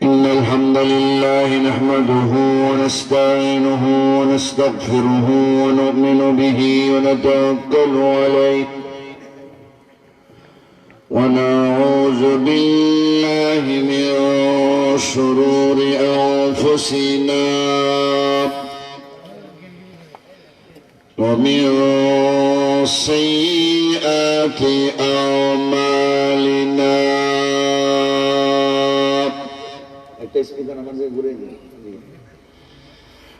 إن الحمد لله نحمده ونستعينه ونستغفره ونؤمن به ونتوكل عليه ونعوذ بالله من شرور أنفسنا ومن سيئات أعمالنا.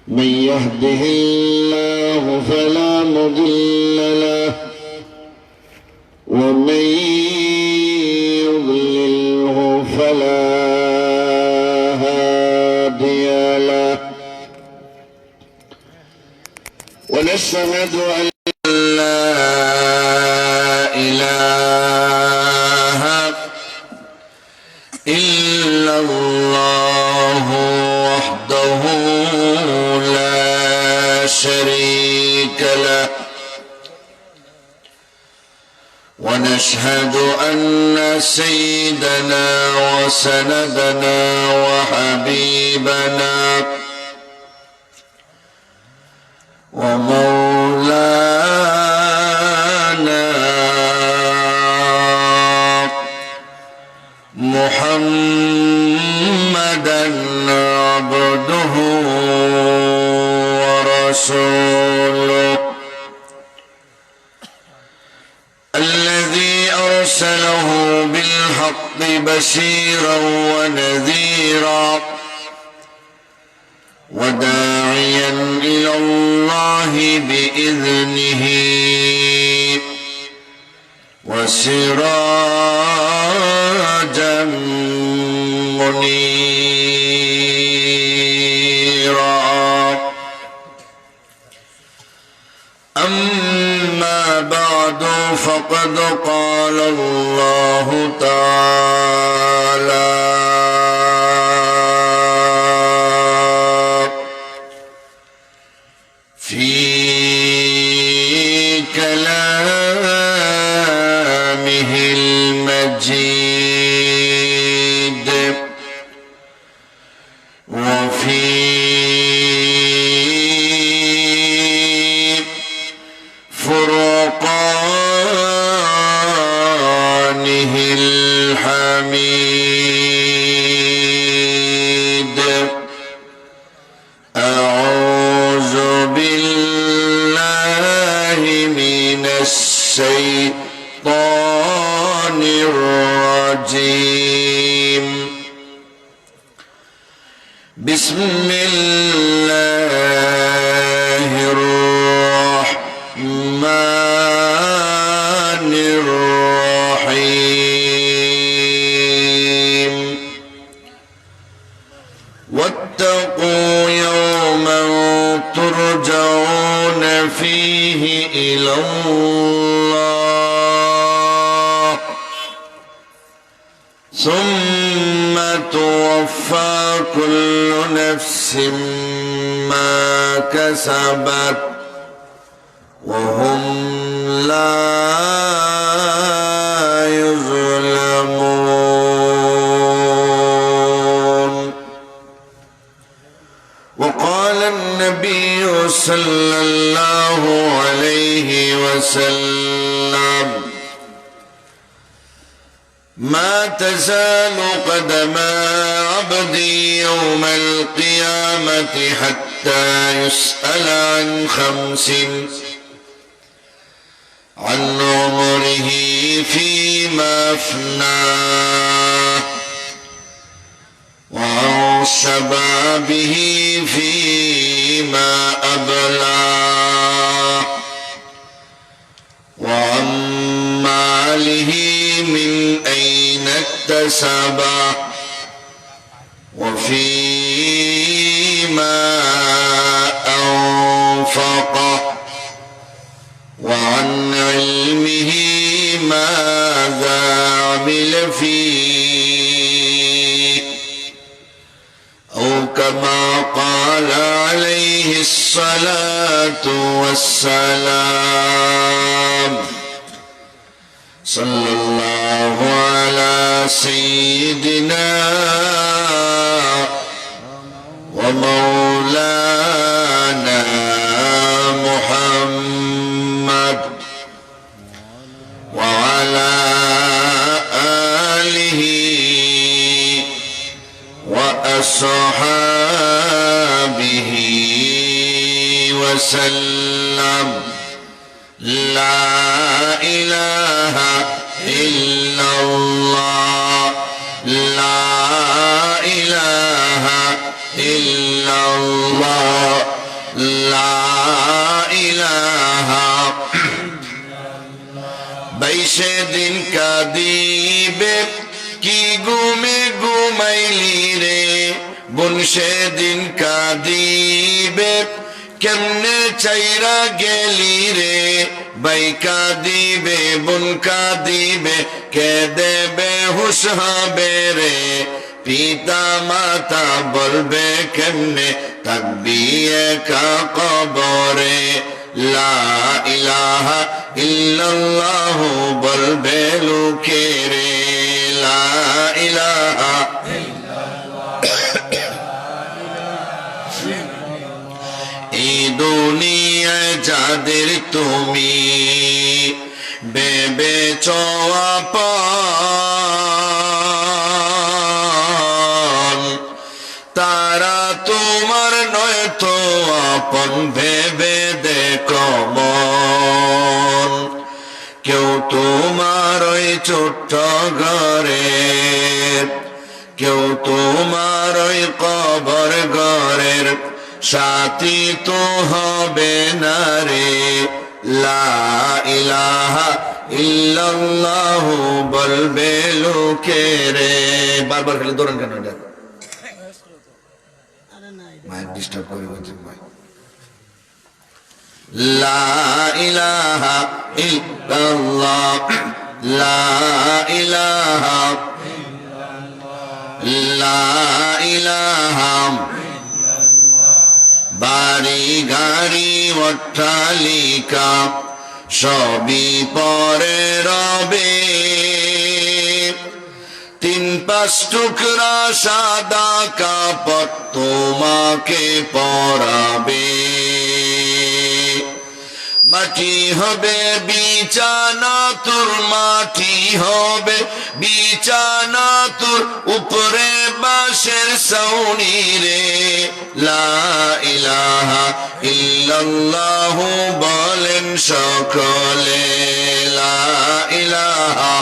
من يهده الله فلا مضل له ومن يضلله فلا هادي له. ونشهد أن لا إله إلا الله وحده لا شريك له. ونشهد أن سيدنا وسندنا وحبيبنا ومولانا محمدا عبده ورسوله الذي أرسله بالحق بشيرا ونذيرا وداعيا إلى الله بإذنه وسراجا منيرا. أما بعد فقد قال الله تعالى في كلامه المجيد وفي فرقانه الحميد. أعوذ بالله من الشيطان الرجيم. بسم الله الرحمن الرحيم. واتقوا يوما ترجعون فيه إلى الله ثم توفى كل نفس ما كسبت وهم لا يظلمون. وقال النبي صلى الله عليه وسلم ما تزال قدم عبدي يوم القيامة حتى يسأل عن خمس: عن عمره فيما أفناه وعن شبابه فيما أبلاه وعن ماله من أين اكتسبه وفيما أنفقه وعن علمه ماذا عمل فيه أو كما قال عليه الصلاة والسلام صلى الله على سيدنا ومولانا محمد وعلى آله وأصحابه وسلم لا إله إلا الله لا إله إلا الله لا إله বাইশে দিন কাঁদিবে কি ঘুমে ঘুমাইলি রে বোন সেদিন কাঁদিবে কেমনে চাইরা গেলি রে ভাই কাঁদিবে বোন কাঁদিবে কে দেবে হুশ হবে রে পিতা মাতা বলবে কেমনে থাকবি একা কবরে লা ইলাহা ইল্লাল্লাহ বলবে লোকে রে লা ইলাহা এই দুনিয়ায় যাদের তুমি ভেবেছ আপন তারা তোমার নয় তো আপন ভেবে দেখো মন কেউ তোমার ওই ছোট্ট ঘরের কেউ তোমার ওই কবর ঘরের সাথী তো হবে না রে লা ইলাহা ইল্লাল্লাহ বলবে লোকে রে বারবার খালি দৌড়ান কেন এটা মাইক ডিস্টার্ব করে বলছেন ভাই লা ইলাহা ইল্লাল্লাহ লা ইলাহা লা ইলাহা বাড়ি গাড়ি অট্টালিকা সবই পরে রবে তিন পাঁচ টুকরা সাদা কাপড় তোমাকে পরাবে মাটি হবে বিছানা তোর মাটি হবে বিছানা তোর উপরে বাঁশের ছাউনি রে লা ইলাহা ইল্লাল্লাহ বলেন সকলে লা ইলাহা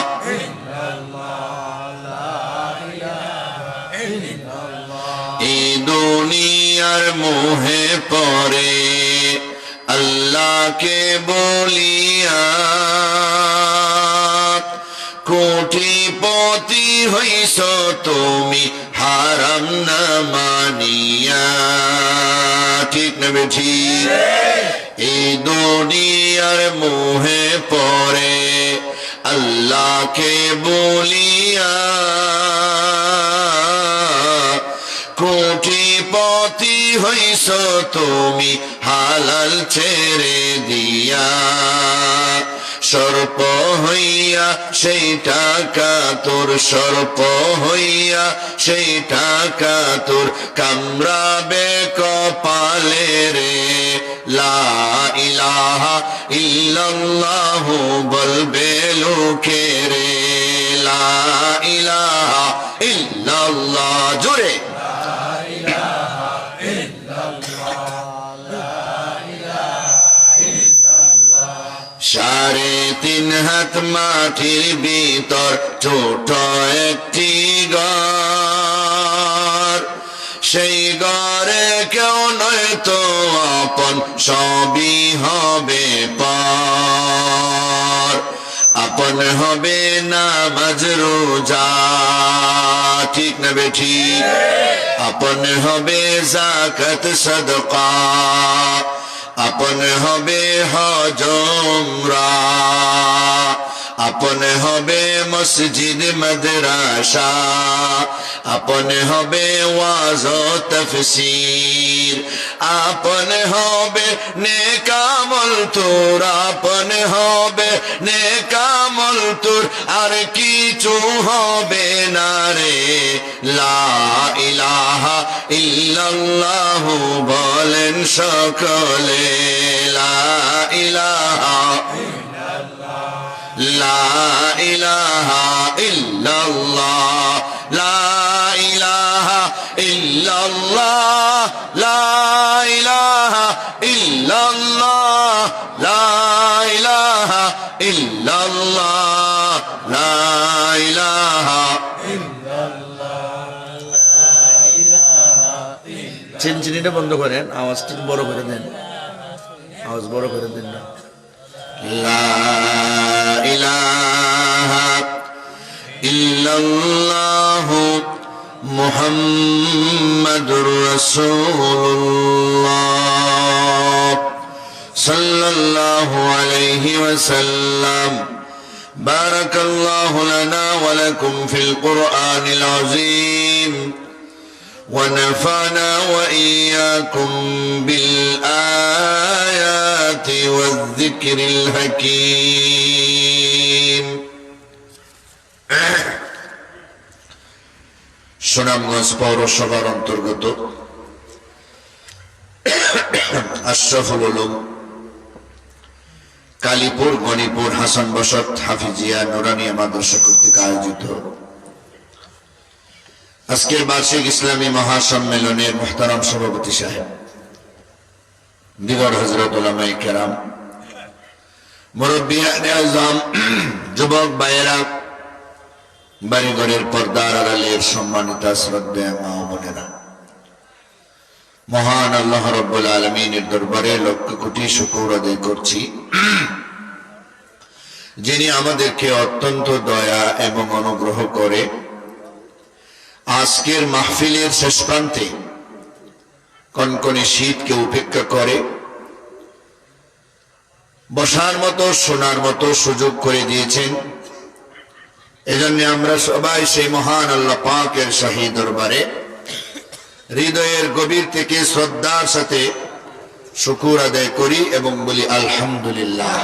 এই দুনিয়ার মোহে পড়ে আল্লাহকে বলিয়া কোটিপতি হইছ তুমি হারাম না মানিয়া ঠিক না বেঠি এই দুনিয়ার মোহে পড়ে আল্লাহকে বলিয়া কোটিপতি হইছ তুমি হালাল ছেড়ে দিয়া সর্প হইয়া সেই টাকা তোর সর্প হইয়া সেই টাকা তোর কামড়াবে কপালে রে লা ইলাহা ইল্লাল্লাহ বলবে লোকে রে লা ইলাহা ইল্লাল্লাহ জোরে 3.5 হাত মাটির ভিতর ছোট একটি ঘর সেই ঘরে কেউ নয় তো আপন সবই হবে পর আপন হবে নামাজ রোজা ঠিক না বেঠি আপন হবে যাকাত সাদকা আপন হবে হজ উমরা আপন হবে মসজিদ মাদ্রাসা, আপন হবে ওয়াজ ও তাফসীর, আপন হবে নেক আমল তোর, আপন হবে নেক আমল তোর, আর কিছু হবে না রে। লা ইলাহা ইল্লাল্লাহ বলেন সকলে, লা ইলাহা লা ইলাহা ইল্লাল্লাহ, লা ইলাহা ইল্লাল্লাহ, লা ইলাহা ইল্লাল্লাহ, লা ইলাহা ইল্লাল্লাহ, লা ইলাহা ইল্লাল্লাহ। চিনচিনিটা বন্ধ করেন, আওয়াজটা বড় করে দেন, আওয়াজ বড় করে দেন না। লা ইলাহা ইল্লাল্লাহু মুহাম্মাদুর রাসূলুল্লাহ সাল্লাল্লাহু আলাইহি ওয়াসাল্লাম। বারাকাল্লাহু লানা ওয়া লাকুম ফিল কুরআনিল আযীম ونفعنا وإياكم بالآيات والذكر الحكيم। সুনামগঞ্জ পৌরসভার অন্তর্গত আশরাফুল উলুম কালীপুর গণিপুর হাসান বসত হাফিজিয়া নুরানিয়া মাদ্রাসা কর্তৃক আয়োজিত আজকের বার্ষিক ইসলামী মহাসম্মেলনের মুহতারাম সভাপতি সাহেব, দিগর হযরত উলামায়ে কেরাম, মুরব্বিয়ানে আযম, যুবক ভাইয়েরা, বাড়িঘরের পর্দার আড়ালের সম্মানিত শ্রদ্ধেয় মা ও বোনেরা, মহান আল্লাহ রাব্বুল আলামিনের দরবারে লক্ষ কোটি শুকর আদায় করছি, যিনি আমাদেরকে অত্যন্ত দয়া এবং অনুগ্রহ করে আজকের মাহফিলের শেষ প্রান্তে কনকনে শীতকে উপেক্ষা করে বসার মতো শোনার মতো সুযোগ করে দিয়েছেন। এজন্য আমরা সবাই সেই মহান আল্লাহ পাকের শাহী দরবারে হৃদয়ের গভীর থেকে শ্রদ্ধার সাথে শুকর আদায় করি এবং বলি আলহামদুলিল্লাহ।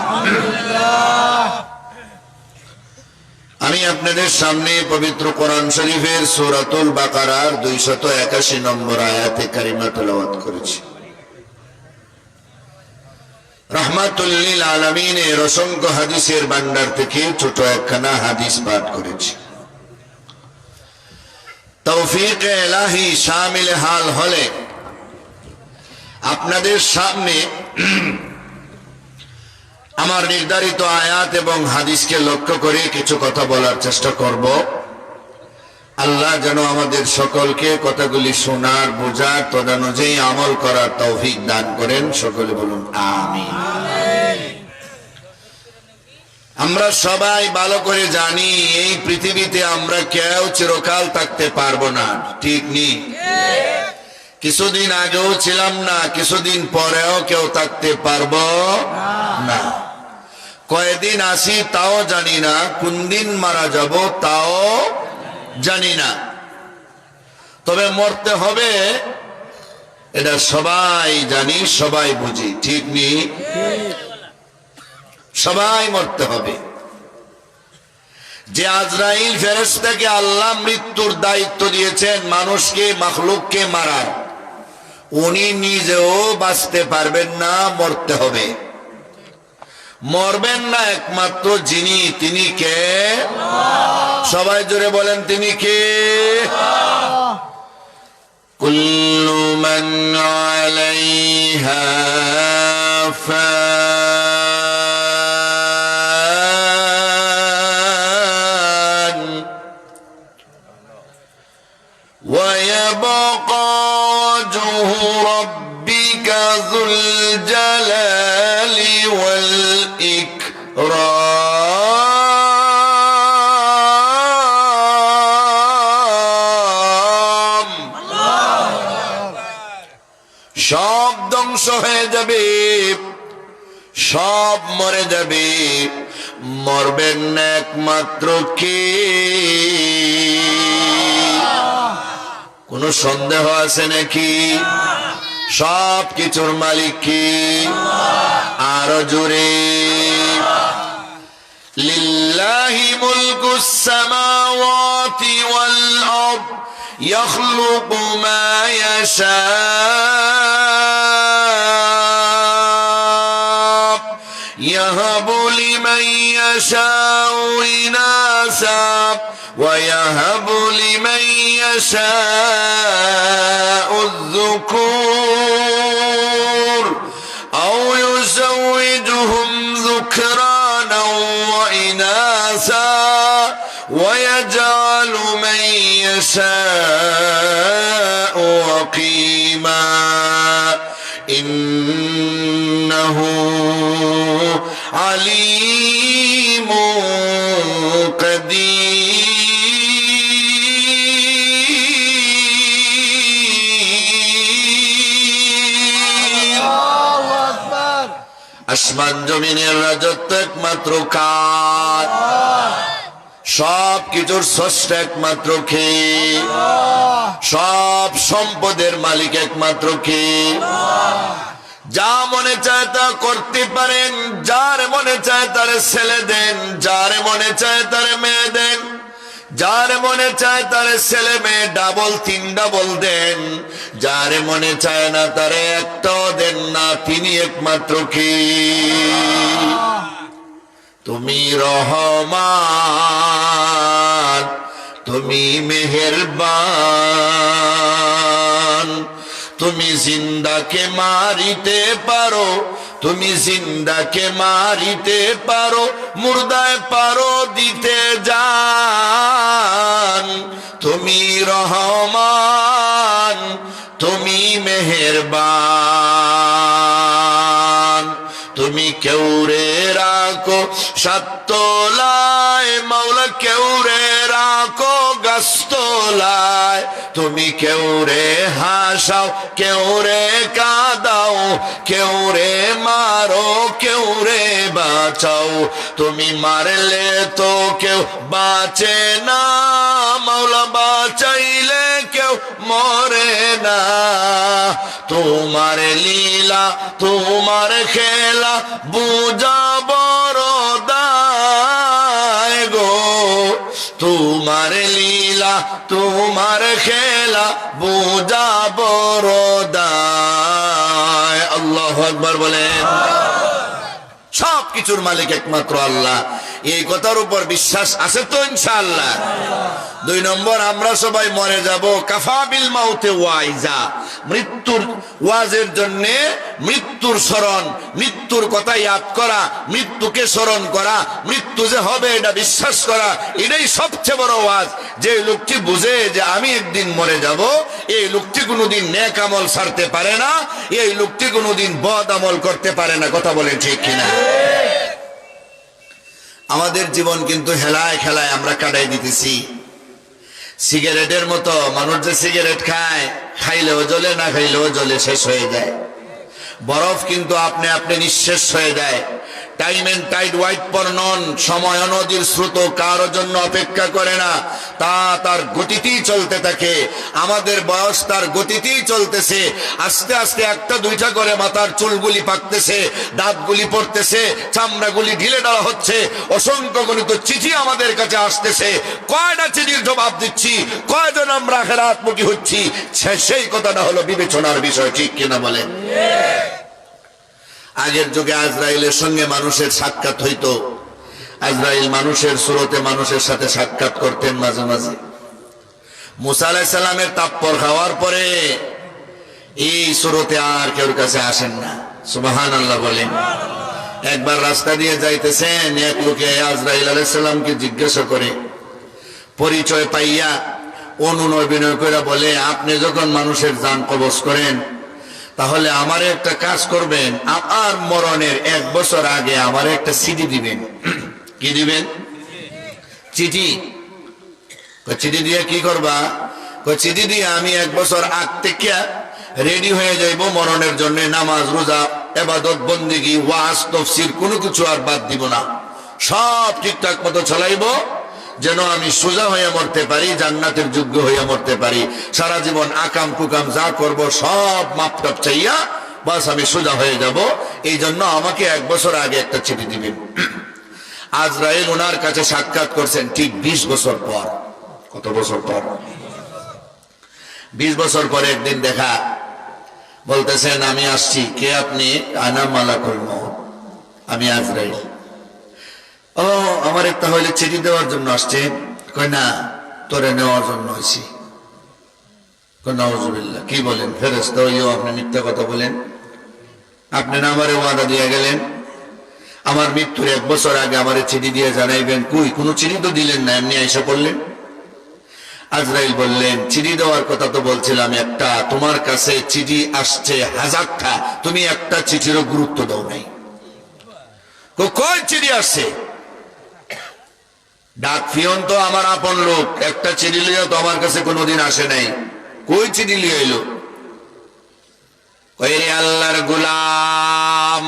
আমি আপনাদের সামনে পবিত্র কোরআন শরীফের সূরাতুল বাকারার 281 নম্বর আয়াতে কারিমা তেলাওয়াত করেছি। রাহমাতুল লিল আলামিনের অসংখ্য হাদিসের ভান্ডার থেকে ছোট একখানা হাদিস পাঠ করেছি। তৌফিক ইলাহি শামিল হাল হলে আপনাদের সামনে আমার নির্ধারিত আয়াত এবং হাদিসকে লক্ষ্য করে কিছু কথা বলার চেষ্টা করব। আল্লাহ যেন আমাদের সকলকে কথাগুলি শোনার, বোঝার, তদানুযায়ী আমল করার তৌফিক দান করেন। সকলে বলুন আমিন। আমরা সবাই ভালো করে জানি এই পৃথিবীতে আমরা কেউ চিরকাল থাকতে পারবো না, ঠিক নেই? কিছুদিন আগেও ছিলাম না, কিছুদিন পরেও কেউ থাকতে পারবো না। কয়দিন আসি তাও জানি না, কোন দিন মারা যাব তাও জানি না। তবে মরতে হবে এটা সবাই জানি, সবাই বুঝি, ঠিক নেই? সবাই মরতে হবে। যে আজরাইল ফেরেশতাকে আল্লাহ মৃত্যুর দায়িত্ব দিয়েছেন মানুষকে, মাখলুককে মারার, উনি নিজেও বাঁচতে পারবেন না, মরতে হবে। মরবেন না একমাত্র যিনি, তিনি কে? সবাই জোরে বলেন, তিনি কে? কুল্লু মান আলাইহা ফান ওয়া ইয়াবকা ওয়াজহু রাব্বিকা যুল জালালি ওয়াল ইকরাম। সব ধ্বংস হয়ে যাবে, সব মরে যাবে, মরবেন একমাত্র কে? কোনো সন্দেহ আছে নাকি? সব কিছুর মালিক কি? আরো জোরে, লিল্লাহি মুলকুস সামাওয়াতি ওয়াল আরদ ইয়াখলুকু মা ইয়াশা ইয়াহাবু লিমান ইয়াশাউ ইনাসা ويهب لمن يشاء الذكور أو يزوجهم ذكرانا وإناثا ويجعل من يشاء عقيما إنه عليم قدير. আসমান জমিনের রাজত্ব একমাত্র কার? সব কিছুর স্রষ্টা একমাত্র কে? সব সম্পদের মালিক একমাত্র কে? যা মনে চায় তা করতে পারেন, যার মনে চায় তার ছেলে দেন, যার মনে চায় তার মেয়ে দেন, যার মনে চায় তার ছেলে মেয়ে ডাবল তিন ডাবল দেন, যার মনে চায় না তার একটাও দেন না। তিনি একমাত্র কে? তুমি রহমান, তুমি মেহেরবান, তুমি জিন্দাকে মারিতে পারো, তুমি জিন্দাকে মারিতে পারো, মুর্দায় পারো দিতে জান। তুমি রহমান, তুমি মেহেরবান, তুমি কেউরে রাখো সাতলায়, মাওলা কেউরে রাখো গাছতলায়, তুমি কেউরে হাসাও, কেউরে কাঁদাও, কেউরে মারো, কেউরে বাঁচাও। তুমি মারলে তো কেউ বাঁচে না, মাওলা বাঁচাইলে কেউ মরে না। তোমার লীলা তোমার খেলা বুঝা বড় দায় গো, তোমার লীলা তোমার খেলা বুঝা বড় দায়। আল্লাহু আকবার বলেন। সব কিছুর মালিক একমাত্র আল্লাহ। এই কথার উপর বিশ্বাস আছে তো ইনশাআল্লাহ? 2 নম্বর, আমরা সবাই মরে যাব। কাফা বিল মাউতে ওয়াইজা, মৃত্যুর ওয়াজের জন্য মৃত্যুর স্মরণ, মৃত্যুর কথা ইয়াদ করা, মৃত্যুকে স্মরণ করা, মৃত্যু যে হবে এটা বিশ্বাস করা, এটাই সবচেয়ে বড় ওয়াজ। যে লোকটি বুঝে যে আমি একদিন মরে যাব, এই লোকটি কোনোদিন নেক আমল ছাড়তে পারে না, এই লোকটি কোনোদিন বদ আমল করতে পারে না। কথা বলেন ঠিক কিনা? আমাদের জীবন কিন্তু হেলায় খেলায় আমরা কাটাই দিতেছি। সিগারেটের মতো মানুষ যে সিগারেট খায়, খাইলেও জ্বলে, না খাইলেও জ্বলে, শেষ হয়ে যায়। বরফ কিন্তু আপনি আপনি নিঃশেষ হয়ে যায়। টাইম এন্ড টাইড ওয়াইট পর নন, সময় নদীর স্রোত কারোর জন্য অপেক্ষা করে না, তা তার গতিতেই চলতে থাকে। আমাদের বয়স তার গতিতেই চলতেছে। আস্তে আস্তে একটা দুইটা করে মাথার চুলগুলি পাকতেছে, দাঁতগুলি পড়তেছে, চামড়াগুলি ঢিলে ঢালা হচ্ছে, অসংখ্য গণিত চিঠি আমাদের কাছে আসতেছে। কয়টা চিঠির জবাব দিচ্ছি, কয়জন আমরা আখিরাতমুখী হচ্ছি, সেই কথাটা হলো বিবেচনার বিষয়। ঠিক কিনা বলেন? আগের যুগে আজরাইলের সঙ্গে মানুষের সাক্ষাৎ হইতো। আজরাইল মানুষের সুরতে মানুষের সাথে সাক্ষাৎ করতেন মাঝে মাঝে। মুসা আলাইহিস সালামের তাপ্পর খাওয়ার পরে এই সুরতে আর কেউর কাছে আসেন না। সুবহানাল্লাহ বলেন। একবার রাস্তা দিয়ে যাইতেছেন, এক লোকে আজরাইল আলাইহিস সালামকে জিজ্ঞাসা করে, পরিচয় পাইয়া অনুনয় বিনয় করে বলে, আপনি যখন মানুষের জান কবজ করেন, তাহলে আমার একটা কাজ করবেন, আমার মরণের 1 বছর আগে আমার একটা চিঠি দিবেন। কি দিবেন? চিঠি। চিঠি দিয়ে কি করবা? চিঠি দিয়ে আমি 1 বছর আগ থেকে রেডি হয়ে যাইব মরণের জন্য। নামাজ রোজা ইবাদত বন্দেগী ওয়াজ তাফসীর কোনো কিছু আর বাদ দিব না। সব ঠিকঠাক মতো চালাইব, যেন আমি সোজা হয়ে মরতে পারি, জান্নাতের যোগ্য হয়ে মরতে পারি। সারা জীবন আকাম কুকাম যা করব সব মাপটাপ চাইয়া বাস আমি সোজা হয়ে যাব। এই জন্য আমাকে 1 বছর আগে একটা চিঠি দিবেন। আজরাইল ওনার কাছে সাক্ষাৎ করছেন ঠিক 20 বছর পর। কত বছর পর? 20 বছর পরে একদিন দেখা, বলতেছেন আমি আসছি। কে আপনি? আনা মালাকুল মউত, আমি আজরাইল। ও, আমার তাহলে চিঠি দেওয়ার জন্য আসছে? কয় না, তোরে নেওয়ার জন্য হয়েছি। নাউজুবিল্লাহ, কি বলেন ফেরেশতা হইও আপনি মিথ্যা কথা বলেন? আপনি না আমারে ওয়াদা দিয়ে গেলেন আমার মৃত্যুর 1 বছর আগে আমারে চিঠি দিয়ে জানাইবেন, কই কোনো চিঠি তো দিলেন না, এমনি আইসা পড়লেন। আজরাইল বললেন, চিঠি দেওয়ার কথা তো বলছিলাম একটা, তোমার কাছে চিঠি আসছে 1000টা, তুমি একটা চিঠিরও গুরুত্ব দাও নাই। কই চিঠি আসছে? ডাক ফিয়ন তো আমার আপন লোক, একটা চিঠি লিয়ে তো আমার কাছে কোনোদিন আসে নাই, কই চিঠি লিয়ে এলো? কই রে আল্লাহর গোলাম,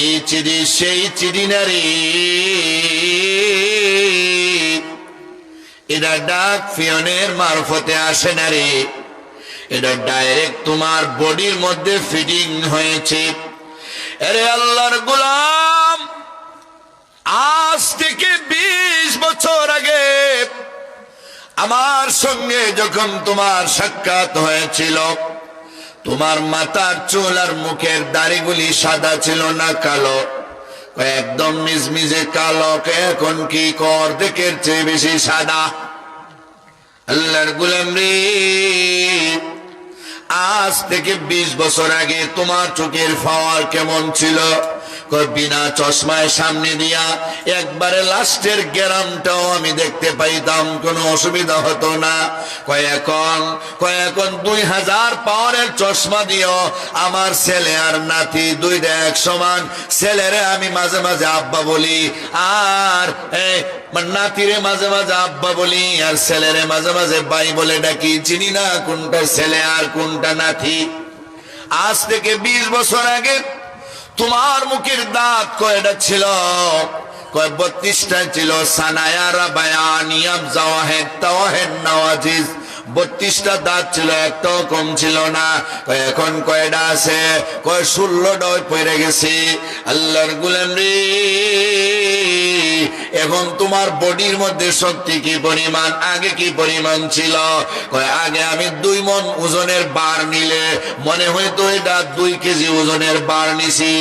এই চিঠি সেই চিঠি না রে, এটা ডাক ফিয়নের মারফতে আসে না রে, এটা ডাইরেক্ট তোমার বডির মধ্যে ফিটিং হয়েছে। আরে আল্লাহর গোলাম, আজ থেকে 20 বছর আগে আমার সঙ্গে যখন তোমার সাক্ষাৎ হয়েছিল, তোমার মাথার চুল আর মুখের দাড়িগুলি সাদা ছিল না কালো, একদম মিজমিজে কালো। এখন কি অর্ধেকের চেয়ে বেশি সাদা। আল্লাহর গোলাম রে, আজ থেকে 20 বছর আগে তোমার চোখের পাওয়ার কেমন ছিল? বিনা চশমায় সামনে দিয়া একবারে লাস্টের গ্রামটাও আমি দেখতে পাইতাম, কোনো অসুবিধা হতো না। এখন 2000 পাওয়ারের চশমা দিও আমার ছেলে আর নাতি দুইটা এক সমান। ছেলেরে আমি মাঝে মাঝে আব্বা বলি, আর নাতিরে মাঝে মাঝে আব্বা বলি, আর ছেলেরে মাঝে মাঝে ভাই বলে ডাকি। চিনি না কোনটা ছেলে আর কোনটা নাতি। আজ থেকে 20 বছর আগে তোমার মুখের দাঁত কয়টা ছিল? 32টা ছিল। সানায়ারা বায়ানিয়াম জাওয়াহেদ তাওয়াহেদ নওয়াজিজ, 32টা দাঁত ছিল, একটাও কম ছিল না। এখন কয়টা আছে? 16টাও পড়ে গেছে। আল্লাহর গোলাম রে, এখন তোমার বডির মধ্যে শক্তি কি পরিমাণ, আগে কি পরিমাণ ছিল? আগে আমি 2 মণ ওজনের বার নিলে মনে হইতো এটা 2 কেজি ওজনের বার নিছি,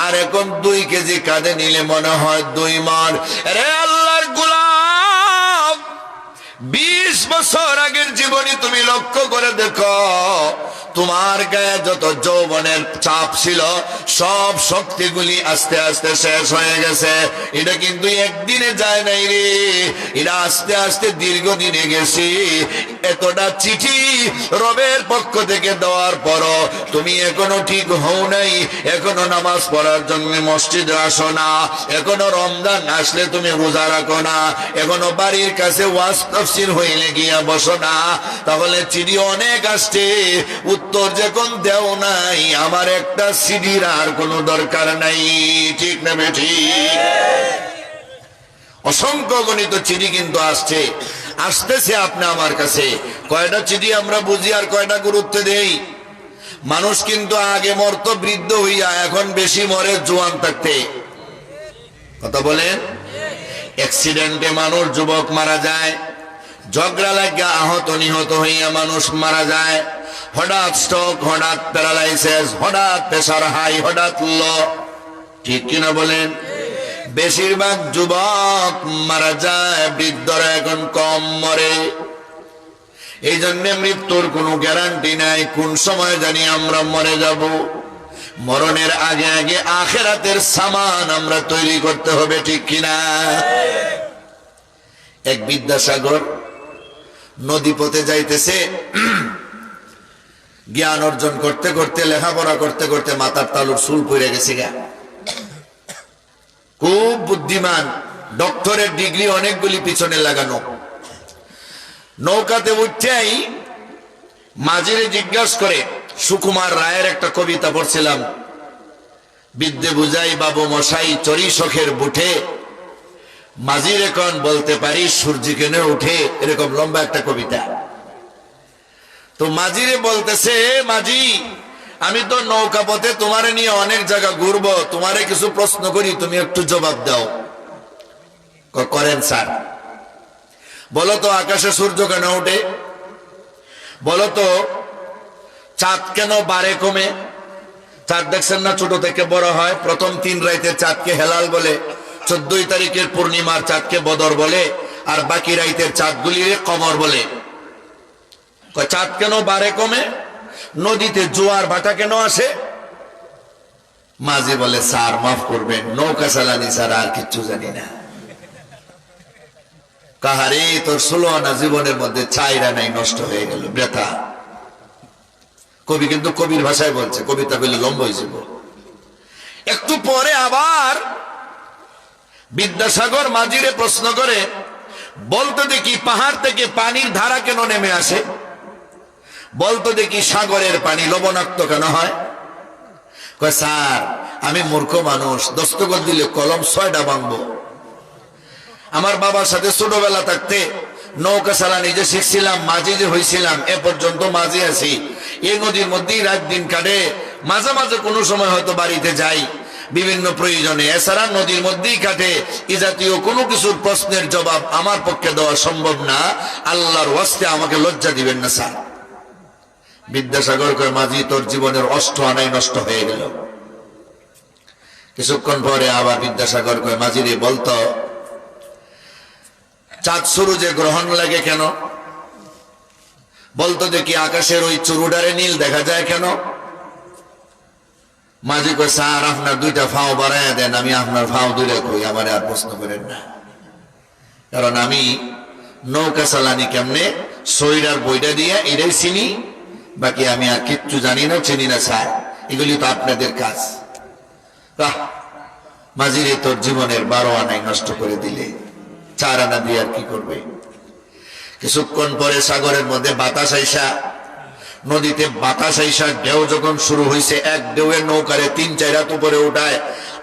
আর এখন 2 কেজি কাঁধে নিলে মনে হয় 2 মণ। রে আল্লাহর গোলাম, 20 বছর আগের জীবনী তুমি লক্ষ্য করে দেখো, তোমার গায়ে যত যৌবনের চাপ ছিল সব শক্তিগুলি আস্তে আস্তে শেষ হয়ে গেছে। এটা কিন্তু একদিনে যায় নাই রে, এটা আস্তে আস্তে দীর্ঘদিনে গেছি। এতটা চিঠি রবের পক্ষ থেকে দেওয়ার পরও তুমি এখনো ঠিক হও নাই, এখনো নামাজ পড়ার জন্য মসজিদে আসো না, এখনো রমজান আসলে তুমি রোজা রাখো না, এখনো বাড়ির কাছে ওয়াজ তাফসীর হইলে গিয়া বসো না। তাহলে চিঠি অনেক আসছে, উত্তর যখন দেও নাই, আমার একটা সিডির আর কোনো দরকার নাই। ঠিক না বেঠি? অসংখ্য গণিত চিঠি কিন্তু আসছে, আসতেছে আপনি আমার কাছে। কয়টা চিঠি আমরা বুঝি আর কয়টা গুরুত্ব দেই? মানুষ কিন্তু আগে মরতো বৃদ্ধ হইয়া, এখন বেশি মরে জোয়ান থাকতে। কথা বলেন? অ্যাক্সিডেন্টে মানুষ যুবক মারা যায়, ঝগড়া লাগিয়া আহত নিহত হইয়া মানুষ মারা যায়, হঠাৎ স্ট্রোক, হঠাৎ প্যারালাইসিস, হঠাৎ প্রেসার হাই, হঠাৎ লো। ঠিক কিনা বলেন? বেশিরভাগ যুবক মারা যায়, বৃদ্ধরা এখন কম মরে। এই জন্য মৃত্যুর কোনো গ্যারান্টি নাই, কোন সময় জানি আমরা মরে যাব। মরণের আগে আগে আখিরাতের সামান আমরা তৈরি করতে হবে। ঠিক কিনা? এক বিদ্যাসাগর নদীপথে যাইতেছে, জ্ঞান অর্জন করতে করতে, লেখাপড়া করতে করতে মাথার তালুর চুল পড়ে গেছে গা। খুব বুদ্ধিমান, ডক্টরের ডিগ্রি অনেকগুলি পিছনে লাগানো। নৌকাতে উঠতেই মাঝিরে জিজ্ঞাসা করে, সুকুমার রায়ের একটা কবিতা পড়ছিলাম, বিদ্যে বুঝাই বাবু মশাই চরি শখের বুঠে, মাঝির এখন বলতে পারি সূর্য কেন উঠে, এরকম লম্বা একটা কবিতা। তো মাঝিরে বলতেছে, মাঝি আমি তো নৌকা পথে তোমারে নিয়ে অনেক জায়গা ঘুরবো, তোমারে কিছু প্রশ্ন করি, তুমি একটু জবাব দাও। করেন স্যার। বলো তো আকাশে সূর্য কেন ওঠে? বলো তো চাঁদ কেন বাড়ে কমে? চাঁদ দেখছেন না ছোট থেকে বড় হয়? প্রথম 3 রাইতের চাঁদকে হেলাল বলে, 14 তারিখের পূর্ণিমার চাঁদকে বদর বলে, আর বাকি রাইতের চাঁদগুলির কমর বলে। চাঁদ কেন বাড়ে কমে? নদীতে জোয়ার ভাটা কেন আসে? মাঝি বলে, স্যার মাফ করবেন, নৌকা চালানি ছাড়া আর কিচ্ছু জানি না। কাহারে তোর 16 আনা জীবনের মধ্যে 4 আনাই নষ্ট হয়ে গেল, ব্যথা। কবি কিন্তু কবির ভাষায় বলছে, কবিতা বলে লম্বা হয়ে যাব। একটু পরে আবার বিদ্যাসাগর মাঝিরে প্রশ্ন করে, বলতো দেখি পাহাড় থেকে পানির ধারা কেন নেমে আসে? বলতো দেখি সাগরের পানি লবণাক্ত কেন হয়? কয় স্যার আমি মূর্খ মানুষ, দস্তখত দিলে কলম 6টা ভাঙবো। আমার বাবার সাথে ছোটবেলা থাকতে নৌকা চালানি যে শিখছিলাম, মাঝি যে হয়েছিলাম, এ পর্যন্ত মাঝি আছি। এই নদীর মধ্যেই রাত দিন কাটে, মাঝে মাঝে কোনো সময় হয়তো বাড়িতে যাই বিভিন্ন প্রয়োজনে, এছাড়া নদীর মধ্যেই কাটে। এ জাতীয় কোনো কিছুর প্রশ্নের জবাব আমার পক্ষে দেওয়া সম্ভব না, আল্লাহর ওয়াস্তে আমাকে লজ্জা দিবেন না স্যার। বিদ্যাসাগর কয়, মাঝি তোর জীবনের 8 আনাই নষ্ট হয়ে গেল। কিছুক্ষণ পরে আবার বিদ্যাসাগর কয়, মাঝিরে বলতো চাঁদ সূর্যে গ্রহণ লাগে কেন? বলতো দেখি আকাশের ওই চুরুডারে নীল দেখা যায় কেন? মাঝি কয়, স্যার আপনার 2টা ফাও বাড়াইয়া দেন, আমি আপনার ফাও 2টা কই, আমার আর প্রশ্ন করেন না। কারণ আমি নৌকা চালানি কেমনে সৈরার বইটা দিয়ে এটাই চিনি, বাকি আমি আর কিচ্ছু জানি না, চিনি না স্যার, এগুলি তো আপনাদের কাজ। মাঝিরে তোর জীবনের 12 আনাই নষ্ট করে দিলে, 4 আনা দিয়ে আর কি করবে? কিছুক্ষণ পরে সাগরের মধ্যে বাতাস আইসা, নদীতে বাতাস আইসা ঢেউ যখন শুরু হয়েছে, এক ঢেউয়ে নৌকারে 3-4 হাত উপরে উঠায়,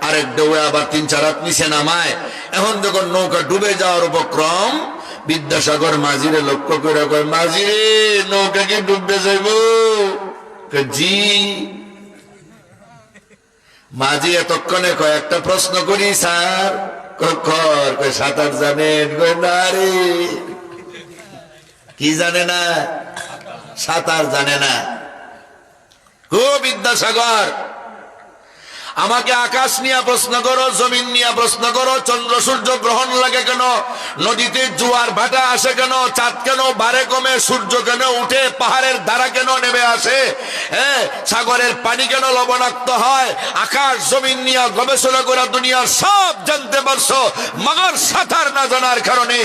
আরেক ঢেউয়ে আবার 3-4 হাত নিচে নামায়। এখন যখন নৌকা ডুবে যাওয়ার উপক্রম, বিদ্যাসাগর মাঝিরে লক্ষ্য করে কয়, মাঝিরে নৌকা কি ডুববে যাইব? জি। মাঝি এতক্ষণে কয়েকটা প্রশ্ন করি স্যার। সাঁতার জানেন? না রে, কি জানে না? সাঁতার জানে না। ও বিদ্যাসাগর, আমাকে আকাশ নিয়ে প্রশ্ন করো, জমিন নিয়ে প্রশ্ন করো, চন্দ্র সূর্য গ্রহণ লাগে কেন, নদীতে জোয়ার ভাটা আসে কেন, চাঁদ কেন বাড়ে কমে, সূর্য কেন উঠে, পাহাড়ের ধারা কেন নেমে আসে, সাগরের পানি কেন লবণাক্ত হয়, আকাশ জমিন নিয়ে গবেষণা করা দুনিয়ার সব জানতে পারছো, মগর সাঁতার না জানার কারণে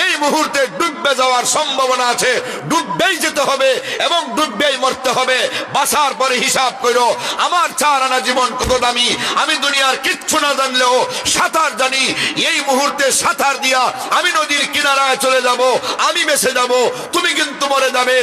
এই মুহূর্তে ডুববে যাওয়ার সম্ভাবনা আছে। ডুববেই যেতে হবে এবং ডুববেই মরতে হবে। বাঁচার পরে হিসাব করো, আমার 4 আনা জীবন কত দামি। আমি দুনিয়ার কিচ্ছু না জানলেও সাঁতার জানি। এই মুহূর্তে সাঁতার দিয়া আমি নদীর কিনারায় চলে যাব, আমি বেঁচে যাব, তুমি কিন্তু মরে যাবে।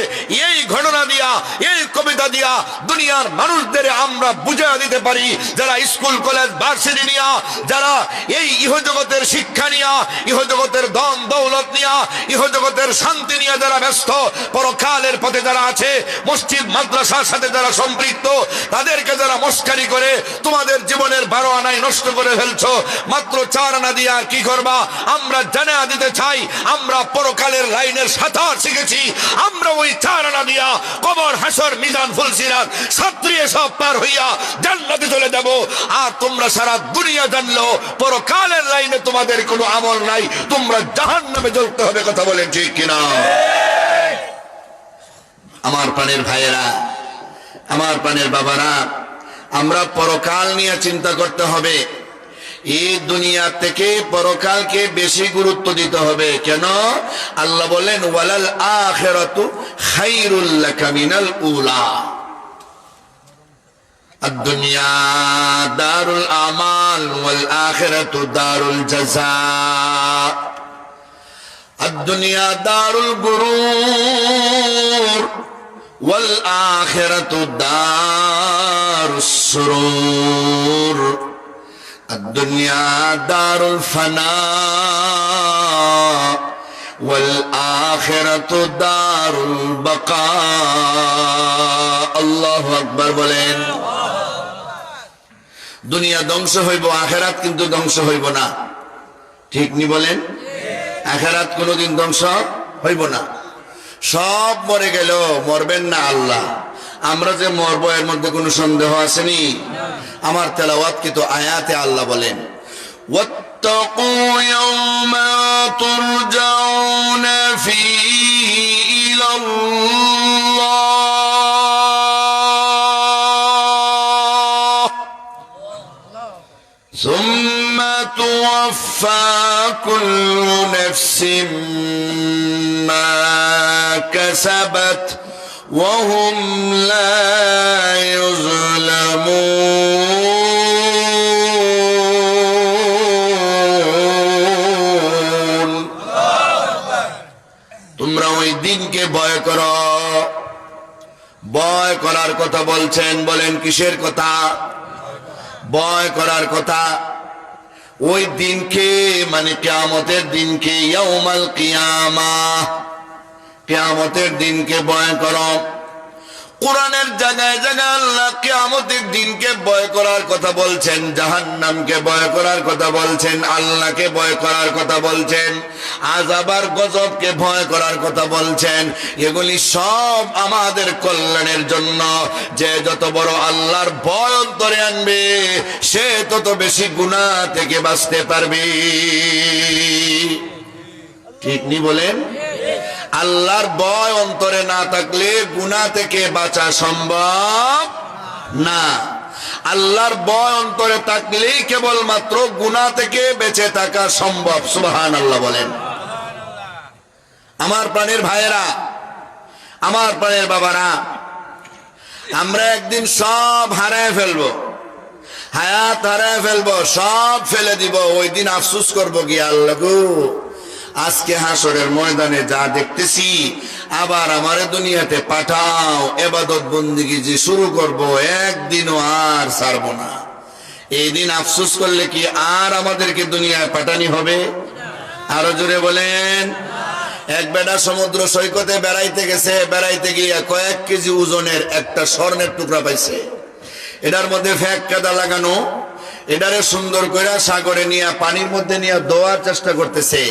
এই ঘটনা দিয়া, এই কবিতা দিয়া দুনিয়ার মানুষদের আমরা বুঝিয়ে দিতে পারি, যারা স্কুল কলেজ ভার্সিটি নিয়া, যারা এই ইহজগতের শিক্ষা নিয়া, ইহজগতের ধন দৌলত নিয়া, ইহজগতের শান্তি নিয়ে যারা ব্যস্ত, পরকালের পথে যারা আছে, মসজিদ মাদ্রাসার সাথে যারা সম্পৃক্ত, তাদেরকে যারা মস্কারি করে তোমাদের জীবনের 12 আনাই নষ্ট করে ফেলছো। মাত্র 4 আনা দিয়ে আর কি করবা? আমরা জানা দিতে চাই, আমরা পরকালের লাইনের সাঁতার শিখেছি। আমরা ওই 4 আনা দিয়া কবর, হাসর, মিজান, ফুলসিরাত ছাত্রী সব পার হইয়া জান্নাতে চলে যাব। আর তোমরা সারা দুনিয়া জানলো পরকালের লাইনে তোমাদের কোনো আমল নাই, তোমরা জাহান্নামে জ্বলতে হবে। কথা বলেন ঠিক কিনা? আমার প্রাণের ভাইয়েরা, আমার প্রাণের বাবারা, আমরা পরকাল নিয়ে চিন্তা করতে হবে। এই দুনিয়া থেকে পরকালকে বেশি গুরুত্ব দিতে হবে। কেন? আল্লাহ বলেন, ওয়ালাল আখিরাতু খায়রুল লাকা মিনাল উলা। আদ-দুনিয়া দারুল আমাল ওয়াল আখিরাতু দারুল জাযা। আদ-দুনিয়া দারুল গুরুর ওয়াল আখিরাতু দারুস সুরুর, আদ-দুনিয়া দারুল ফানা, ওয়াল আখিরাতু দারুল বাকা। আল্লাহু আকবার বলেন। দুনিয়া ধ্বংস হইব, আখিরাত কিন্তু ধ্বংস হইব না, ঠিক নি বলেন? আখিরাত কোনোদিন ধ্বংস হইব না। সব মরে গেল, মরবেন না আল্লাহ। আমরা যে মরবো এর মধ্যে কোনো সন্দেহ আসেনি? আমার তেলাওয়াতকৃত আয়াতে আল্লাহ বলেন, ওয়াত্তাকু ইয়াওমা তুরজাউনা ফীহি ইলাল্লাহ সুম্মা তুওয়াফা কুল্লু নাফসিন মা কাসাবাত ওয়া হুম লা ইউযলামুন। তোমরা ওই দিনকে ভয় করো। ভয় করার কথা বলছেন, বলেন কিসের কথা? ভয় করার কথা। ওই দিনকে মানে কিয়ামতের দিনকে, ইয়াউমাল কিয়ামাহ, কিয়ামতের দিনকে ভয় করো। কোরআনের জায়গায় জায়গায় আল্লাহ কিয়ামতের দিনকে ভয় করার কথা বলছেন, জাহান্নামকে ভয় করার কথা বলছেন, আল্লাহকে ভয় করার কথা বলছেন, আযাব আর গজবকে ভয় করার কথা বলছেন। এগুলি সব আমাদের কল্যাণের জন্য। যে যত বড় আল্লাহর ভয় অন্তরে আনবে, সে তত বেশি গুনাহ থেকে বাঁচতে পারবে, ঠিক নি বলেন? আল্লাহর ভয় অন্তরে না থাকলে গুনাহ থেকে বাঁচা সম্ভব না। আল্লাহর ভয় অন্তরে থাকলেই কেবলমাত্র গুনাহ থেকে বেঁচে থাকা সম্ভব। সুবহানাল্লাহ বলেন। আমার প্রাণের ভাইয়েরা, আমার প্রাণের বাবারা, আমরা একদিন সব হারায় ফেলবো, হায়াত হারায় ফেলবো, সব ফেলে দিব। ওই দিন আফসোস করবো কি, আল্লাহ গো, আজকে হাসরের ময়দানে যা দেখতেছি, আবার আমারে দুনিয়াতে পাঠাও, ইবাদত বন্দেগী যে শুরু করব, একদিনও আর ছাড়বো না। এই দিন আফসোস করলে কি আর আমাদেরকে দুনিয়ায় পাঠানি হবে? আরো জোরে বলেন। এক বেটা সমুদ্র সৈকতে বেড়াইতে গেছে, বেড়াইতে গিয়ে কয়েক কেজি ওজনের একটা স্বর্ণের টুকরা পাইছে। এটার মধ্যে ফ্যাক কাদা লাগানো, এটারে সুন্দর করে সাগরে নিয়ে পানির মধ্যে নিয়ে দোয়ার চেষ্টা করতেছে।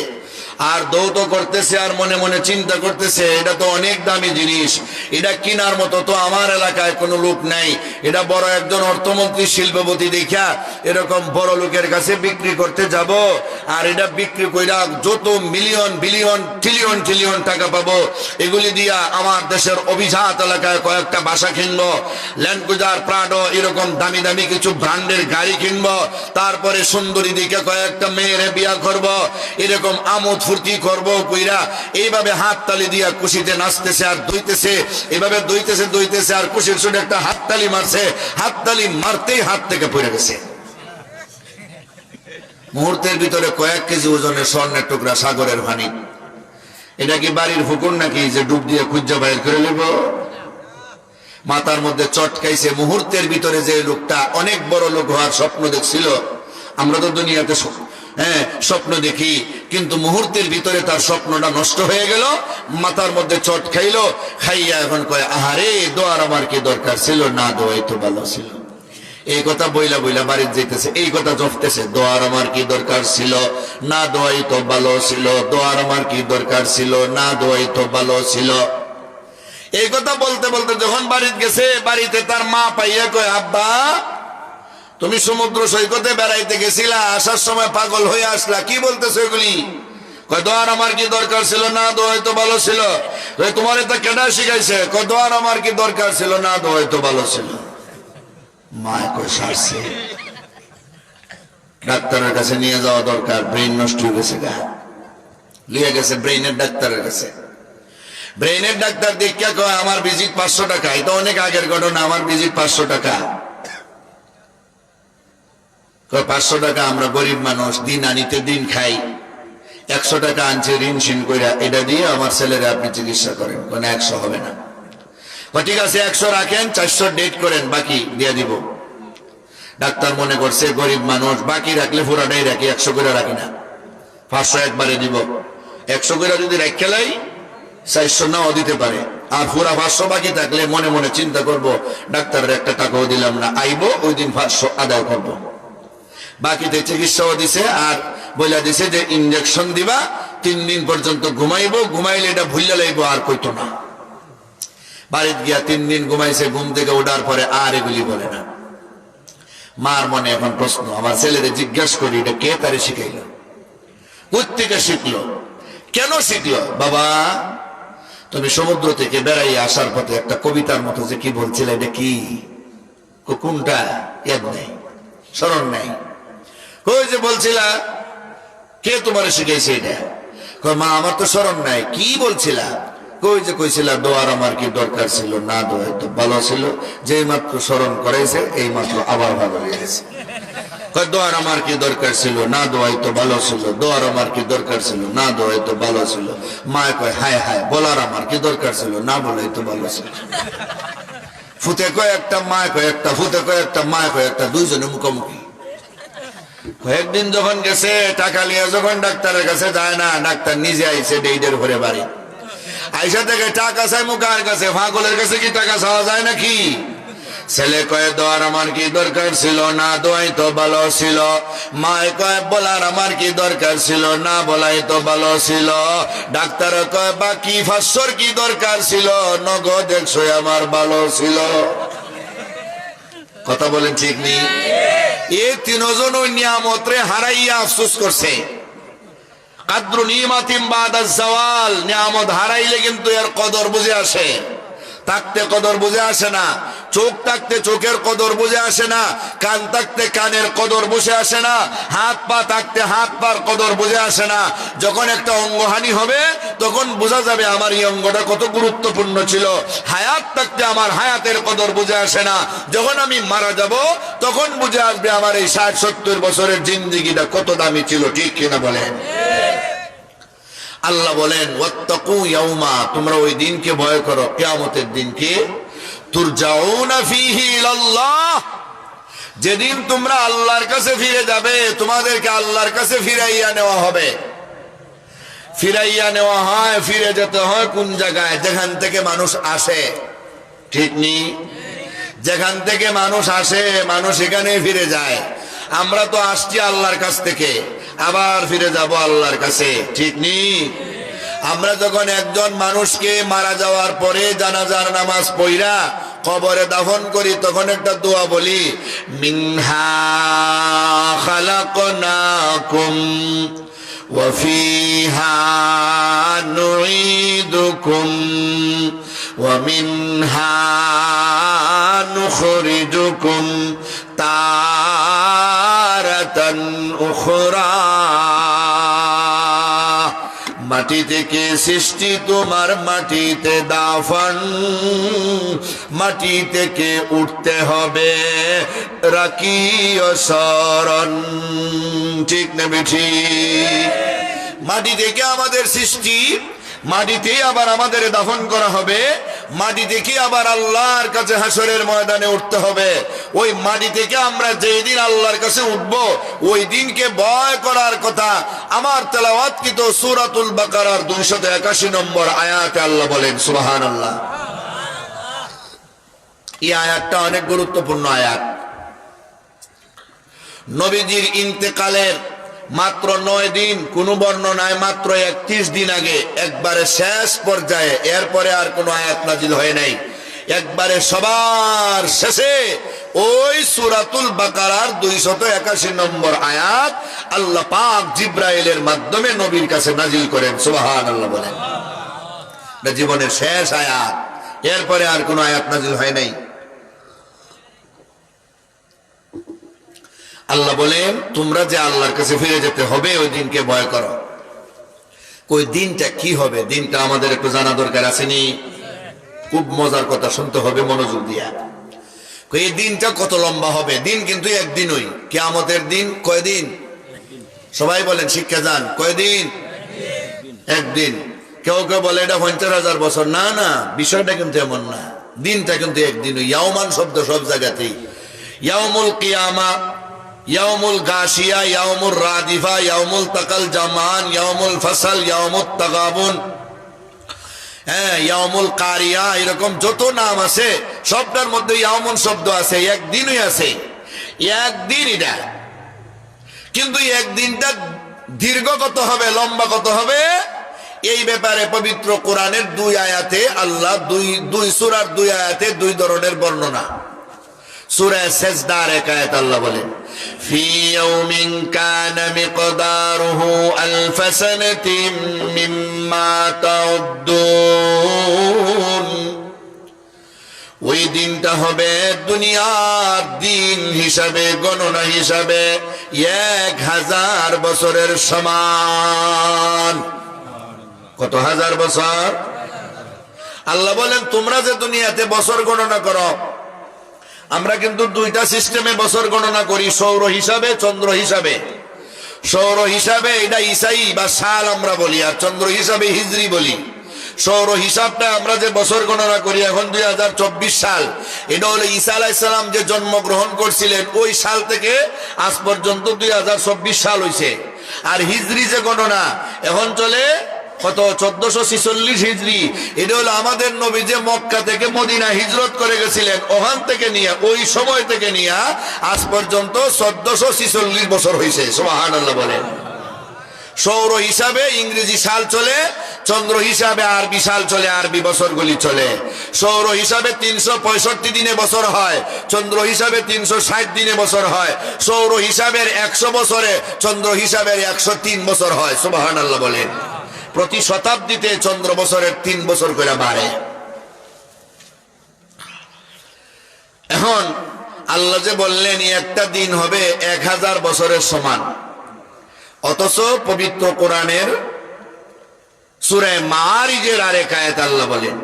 আর দৌত করতেছে, আর মনে মনে চিন্তা করতেছে, এটা তো অনেক দামি জিনিস, এটা কেনার মতো তো আমার এলাকায় কোনো লোক নাই। এটা বড় একজন অর্থমন্ত্রী শিল্পপতি দেখা এরকম বড় লোকের কাছে বিক্রি করতে যাব, আর এটা বিক্রি কইরা যত মিলিয়ন বিলিয়ন ট্রিলিয়ন ট্রিলিয়ন টাকা পাবো, এগুলি দিয়া আমার দেশের অভিজাত এলাকায় কয়েকটা বাসা কিনবো, ল্যান্ড ক্রুজার প্রাডো এরকম দামি দামি কিছু ব্র্যান্ডের গাড়ি কিনবো, তারপরে সুন্দরী দিকে কয়েকটা মেয়েরে বিয়া করব, এরকম আমোদ ফুর্তি করবো কইরা এইভাবে হাত তালি দিয়া খুশিতে নাচতেছে আর দইতেছে, এইভাবে দইতেছে দইতেছে আর খুশির সুরে একটা হাততালি মারছে, হাততালি মারতেই হাত থেকে পড়ে গেছে। মুহূর্তের ভিতরে কয়েক কেজি ওজনের স্বর্ণের টুকরা সাগরের পানি। এটা কি বাড়ির হুকুম নাকি যে ডুব দিয়ে খুঁজা বাইর করে নেব? মাথার মধ্যে চটকাইছে। মুহূর্তের ভিতরে যে লোকটা অনেক বড় লোক হওয়ার স্বপ্ন দেখছিল, আমরা তো দুনিয়াতে স্বপ্ন দেখি, কিন্তু মুহূর্তের ভিতরে তার স্বপ্নটা নষ্ট হয়ে গেল, মাথার মধ্যে চট খাইলো, খাইয়া এখন কয় আহারে দোয়ার আমার কি দরকার ছিল, না দোয়াই তো ভালো ছিল। এই কথা বইলা বইলা বাড়িতে যেতেছে, এই কথা জপতেছে, দোয়ার আমার কি দরকার ছিল, না দোয়াই তো ভালো ছিল, দোয়ার আমার কি দরকার ছিল, না দোয়াই তো ভালো ছিল। এই কথা বলতে বলতে যখন বাড়িতে গেছে, বাড়িতে তার মা পাইয়া কয় আব্বা তুমি সমুদ্র সৈকতে বেড়াইতে গেছিলা, আসার সময় পাগল হয়ে আসলা, কি বলতেছো এগুলি? কয় দোয়ার আমার কি দরকার ছিল, না দোয়াই তো ভালো ছিল। তোমার এটা কেডা শিখাইছে? কয় দোয়ার আমার কি দরকার ছিল, না দোয়াই তো ভালো ছিল। মা কয় সারছে, ডাক্তারের কাছে নিয়ে যাওয়া দরকার, ব্রেন নষ্ট হয়ে গেছে, গা লিয়ে গেছে ব্রেইনের ডাক্তারের কাছে। ব্রেইনের ডাক্তার দেখিয়া কয় আমার ভিজিট 500 টাকা। এটা অনেক আগের ঘটনা, আমার ভিজিট 500 টাকা। 500 টাকা, আমরা গরিব মানুষ, দিন আনিতে দিন খাই, 100 টাকা আনছে ঋণ শিন কইরা, এটা দিয়ে আমার ছেলেরা আপনি চিকিৎসা করেন। কোন 100 হবে না। ঠিক আছে 100 রাখেন, 400 ডেট করেন, বাকি দিয়ে দিব। ডাক্তার মনে করছে গরিব মানুষ, বাকি রাখলে পুরাটাই রাখি, 100 করে রাখি না, 500 একবারে দিব। 100 করে যদি রেখে লাই 400 নাও দিতে পারে, আর পুরা 500 বাকি থাকলে মনে মনে চিন্তা করব ডাক্তারের একটা টাকাও দিলাম না, আইবো ওই দিন 500 আদায় করব। বাকিতে চিকিৎসাও দিছে, আর বইলা দিছে যে ইনজেকশন দিবা, 3 দিন পর্যন্ত ঘুমাইবো, ঘুমাইলে এটা ভুইলা লাইবো, আর কইতো না। বাড়িতে গিয়া 3 দিন ঘুমাইছে, ঘুম থেকে ওঠার পরে আর এগুলি বলে না। মার মনে এখন প্রশ্ন, আমার ছেলেদের জিজ্ঞাসা করি এটা কে তারে শিখাইল, কোত্থেকে শিখলো, কেন শিখলো? বাবা তুমি সমুদ্র থেকে বেড়াই আসার পথে একটা কবিতার মতো যে কি বলছিলে, এটা কি, কোনটা ইয়াদ নেই, স্মরণ নেই। কই যে বলছিলা, কে তোমার শিখাইছে এটা? মা আমার তো স্মরণ নাই। কি বলছিলা? কই যে কইছিলা দোয়ার আমার কি দরকার ছিল, না দোয়াই তো ভালো ছিল, যেই মাত্র স্মরণ করাইছে এই মাত্র আবার ভালো হয়ে গেছে। দোয়ার আমার কি দরকার ছিল, না দোয়াই তো ভালো ছিল, দোয়ার আমার কি দরকার ছিল, না দোয়াই তো ভালো ছিল। মায় কয় হায় হায়, বলার আমার কি দরকার ছিল, না বলাই তো ভালো ছিল। ফুতে কয় একটা, মায় কয় একটা, ফুতে কয় একটা, মায় কয় একটা, দুইজনে মুখোমুখি। কয়েকদিন যখন গেছে টাকা লিয়া, যখন ডাক্তারের কাছে যায় না, ডাক্তার নিজে আইছে ডেইডের ঘরে বাড়ি, আইসা থেকে টাকা চাই মুখার কাছে, ফাঁকলের কাছে কি টাকা চাওয়া যায় নাকি? ছেলে কয়ে দোয়ার আমার কি দরকার ছিল, না দোয়াই তো ভালো ছিল। মায় কয় বলার আমার কি দরকার ছিল, না বলাই তো ভালো ছিল। ডাক্তার কয় বাকি 500 কি দরকার ছিল, নগদ 100 আমার ভালো ছিল। কথা বলেন ঠিক নেই? এই 3জন ওই নিয়ামতরে হারাইয়া আফসোস করছে। কাদ্রু নিমাতিম বাদা জাওয়াল, নিয়ামত হারাইলে কিন্তু এর কদর বুঝে আসে। থাকতে কদর বুঝে আসে না, চোখ থাকতে চোখের কদর বুঝে আসে না, কান থাকতে কানের কদর বুঝে আসে না, হাত পা থাকতে হাত পার কদর বুঝে আসে না। যখন একটা অঙ্গহানি হবে তখন বোঝা যাবে আমার এই অঙ্গটা কত গুরুত্বপূর্ণ ছিল। হায়াত থাকতে আমার হায়াতের কদর বুঝে আসে না, যখন আমি মারা যাব তখন বুঝে আসবে আমার এই 60-70 বছরের জিন্দেগিটা কত দামি ছিল। ঠিক কিনা বলেন? আল্লাহ বলেন ওয়াত্তাকু ইয়াউমা, তোমরা ওই দিনকে ভয় করো, কিয়ামতের দিনকে, তুরজাউনা ফীহি ইলাল্লাহ, যেদিন তোমরা আল্লাহর কাছে ফিরে যাবে, তোমাদেরকে আল্লাহর কাছে ফিরাইয়া নেওয়া হবে। ফিরাইয়া নেওয়া হয়, ফিরে যেতে হয় কোন জায়গায়? যেখান থেকে মানুষ আসে। ঠিক নি? যেখান থেকে মানুষ আসে মানুষ এখানে ফিরে যায়। আমরা তো আসছি আল্লাহর কাছ থেকে, আবার ফিরে যাব আল্লাহর কাছে। ঠিক নি? আমরা যখন একজন মানুষকে মারা যাওয়ার পরে জানাজার নামাজ পড়া কবরে দাফন করি, তখন একটা দোয়া বলি, মিনহা খালাকনাকুম ওয়া ফিহা নুঈদুকুম ওয়া মিনহা নুখরিজুকুম তারাতান উখরা। মাটি থেকে সৃষ্টি তোমার, মাটিতে দাফন, মাটি থেকে উঠতে হবে, রাখিও স্মরণ। ঠিক না বেঠি? মাটি থেকে আমাদের সৃষ্টি, মাটিতেই আবার আমাদের দাফন করা হবে, মাটি থেকে আবার আল্লাহর কাছে হাসরের ময়দানে উঠতে হবে। ওই মাটি থেকে আমরা যেই দিন আল্লাহর কাছে উঠব, ওই দিনকে ভয় করার কথা আমার তেলাওয়াতকৃত সূরাতুল বাকারার 281 নম্বর আয়াতে আল্লাহ বলেন। সুবহানাল্লাহ। এই আয়াতটা অনেক গুরুত্বপূর্ণ আয়াত। নবীজির ইন্তেকালের মাত্র 9 দিন, কোন বর্ণনায় মাত্র 31 দিন আগে, একবারে শেষ পর্যায়ে, এরপরে আর কোন আয়াত নাজিল হয় নাই, একবারে সবার শেষে ওই সূরাতুল বাকারার 281 নম্বর আয়াত আল্লাহ পাক জিব্রাইলের মাধ্যমে নবীর কাছে নাজিল করেন। সুবহানাল্লাহ বলেন। এটা জীবনের শেষ আয়াত, এরপরে আর কোন আয়াত নাজিল হয় নাই। আল্লাহ বলেন তোমরা যে আল্লাহর কাছে ফিরে যেতে হবে, ওই দিনকে ভয় করো। ওই দিনটা কি হবে, দিনটা আমাদের একটু জানা দরকার আসেনি? খুব মজার কথা, শুনতে হবে মনোযোগ দিয়া। এই দিনটা কত লম্বা হবে? দিন কিন্তু একদিনই, কিয়ামতের দিন। কয়দিন? সবাই বলেন, শিক্ষা যান। কয়দিন? একদিন। কেউ কেউ বলে এটা 50,000 বছর। না না, বিষয়টা কিন্তু এমন না। দিনটা কিন্তু একদিন। ইয়াওমান শব্দ সব জায়গাতেই, ইয়াউমুল কিয়ামা, ইয়াউমুল গাশিয়া, ইয়াউমুল রাদিফা, ইয়াউমুল তাকাল জামান, ইয়াউমুল ফাসাল, ইয়াউমুত তাগাবুন, হ্যাঁ, ইয়াউমুল কারিয়া, এরকম যত নাম আছে সবটার মধ্যে ইয়াউমুন শব্দ আছে, একদিনই আছে, একদিন এটা। কিন্তু একদিনটা দীর্ঘ কত হবে, লম্বা কত হবে, এই ব্যাপারে পবিত্র কোরআনের 2 আয়াতে আল্লাহ দুই সূরার 2 আয়াতে 2 ধরনের বর্ণনা। সূরা সাজদার 1 আয়াত আল্লাহ বলেন, ফি ইয়াউমিন কানা মিকদারুহু আলফ সানাতিন মিম্মা তাউদ্দুন, ওই দিনটা হবে দুনিয়ার দিন হিসাবে, গণনা হিসাবে 1000 বছরের সমান। কত হাজার বছর? আল্লাহ বলেন তোমরা যে দুনিয়াতে বছর গণনা করো, আমরা কিন্তু 2টা সিস্টেমে বছর গণনা করি, সৌর হিসাবে, চন্দ্র হিসাবে। সৌর হিসাবে এটা ইসাই বা সাল আমরা বলি, আর চন্দ্র হিসাবে হিজরি বলি। সৌর হিসাবটা আমরা যে বছর গণনা করি, এখন 2024 সাল, এটা হলো ঈসা আলাইহিস সালাম যে জন্মগ্রহণ করছিলেন ওই সাল থেকে আজ পর্যন্ত 2024 সাল হইছে। আর হিজরি যে গণনা এখন চলে কত, 1446 হিজরি, এটা হলো আমাদের নবী যে মক্কা থেকে মদিনা হিজরত করে গেছিলেন, ওখান থেকে নিয়ে, ওই সময় থেকে নিয়ে আজ পর্যন্ত 1446 বছর হয়েছে। সুবহানাল্লাহ বলেন। সৌর হিসাবে ইংরেজি সাল চলে, চন্দ্র হিসাবে আরবি সাল চলে, আরবি বছরগুলি চলে। সৌর হিসাবে 365 দিনে বছর হয়, চন্দ্র হিসাবে 360 দিনে বছর হয়। সৌর হিসাবের 100 বছরে, চন্দ্র হিসাবের 103 বছর হয়। সুবহানাল্লাহ বলেন। প্রতি শতাব্দীতে চন্দ্র বছরের 3 বছর করে বাড়ে। এখন আল্লাহ যে বললেন একটা দিন হবে 1000 বছরের সমান, অথচ পবিত্র কোরআনের সূরা মারিজের 1 আয়াত আল্লাহ বলেন,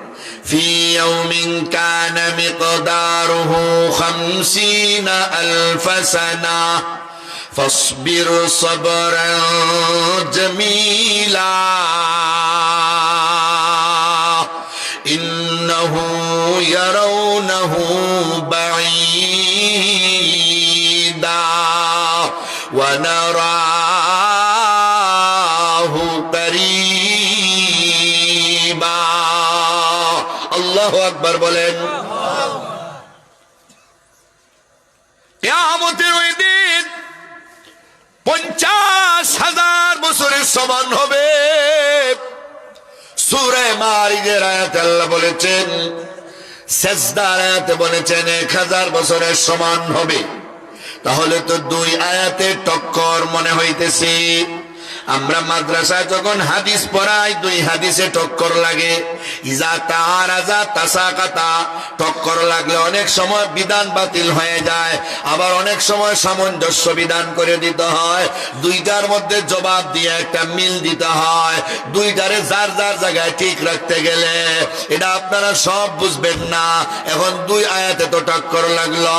ফি ইয়াউমিন কানা মিকদারুহু 50 আলফ সানা ফাসবির সাবরান জামিলা ইন্নাহু ইয়ারাউনাহু বাঈদা ওয়া নারাহু করিবা। আল্লাহু আকবার বলেন। কিয়ামতের ওই দিন 50,000 বছরের সমান হবে। সূরা মারিজের আয়াতে আল্লাহ বলেছেন, সাজদার আয়াতে বলেছেন 1000 বছরের সমান হবে। তাহলে তো 2 আয়াতে টক্কর মনে হইতেছে। আমরা মাদ্রাসায় যখন হাদিস পড়াই 2 হাদিসে টক্কর লাগে, ইজা তারাজা তাসাকাতা, টক্কর লাগলে অনেক সময় বিধান বাতিল হয়ে যায়, আবার অনেক সময় সামঞ্জস্য বিধান করে দিতে হয়। 2টার মধ্যে জবাব দিয়ে একটা মিল দিতে হয়। 2টারে যার যার জায়গায় ঠিক রাখতে গেলে এটা আপনারা সব বুঝবেন না। এখন 2 আয়াতে তো টক্কর লাগলো,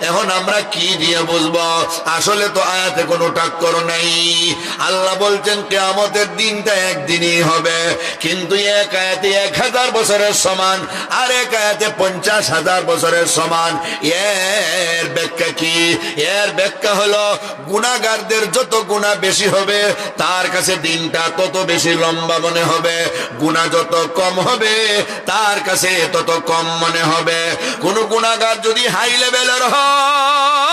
এখন আমরা কি দিয়ে বুঝবো? আসলে তো আয়াতে কোনো টক্কর নাই। আল্লাহ বলছেন কিয়ামতের দিনটা একদিনই হবে, কিন্তু 1 আয়াতে 1000 বছরের সমান, আর 1 আয়াতে 50,000 বছরের সমান। এর ব্যাখ্যা কি? এর ব্যাখ্যা হলো গুনাহগারদের যত গুনাহ বেশি হবে তার কাছে দিনটা তত বেশি লম্বা মনে হবে, গুনাহ যত কম হবে তার কাছে তত কম মনে হবে। কোন গুনাহগার যদি হাই লেভেলের হয়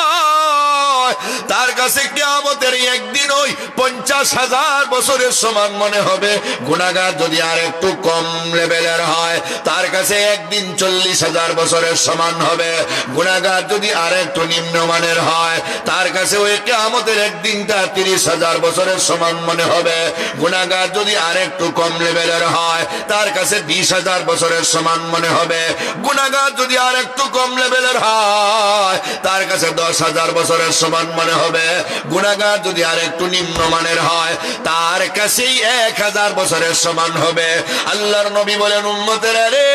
তার কাছে কিয়ামতের একদিন ওই 50,000 বছরের সমান মনে হবে। গুনাহগার যদি আর একটু কম লেভেলের হয় তার কাছে একদিন 40,000 বছরের সমান হবে। গুনাহগার যদি আর একটু নিম্নমানের হয় তার কাছে ওই কিয়ামতের একদিনটা 30,000 বছরের সমান মনে হবে। গুনাহগার যদি আর একটু কম লেভেলের হয় তার কাছে 20,000 বছরের সমান মনে হবে। গুনাহগার যদি আর একটু কম লেভেলের হয় তার কাছে 10,000 বছরের সমান মনে হবে। গুনাহগার যদি আর একটু নিম্নমানের হয় তার কাছেই 1000 বছরের সমান হবে। আল্লাহর নবী বলেন, উম্মতেরা রে,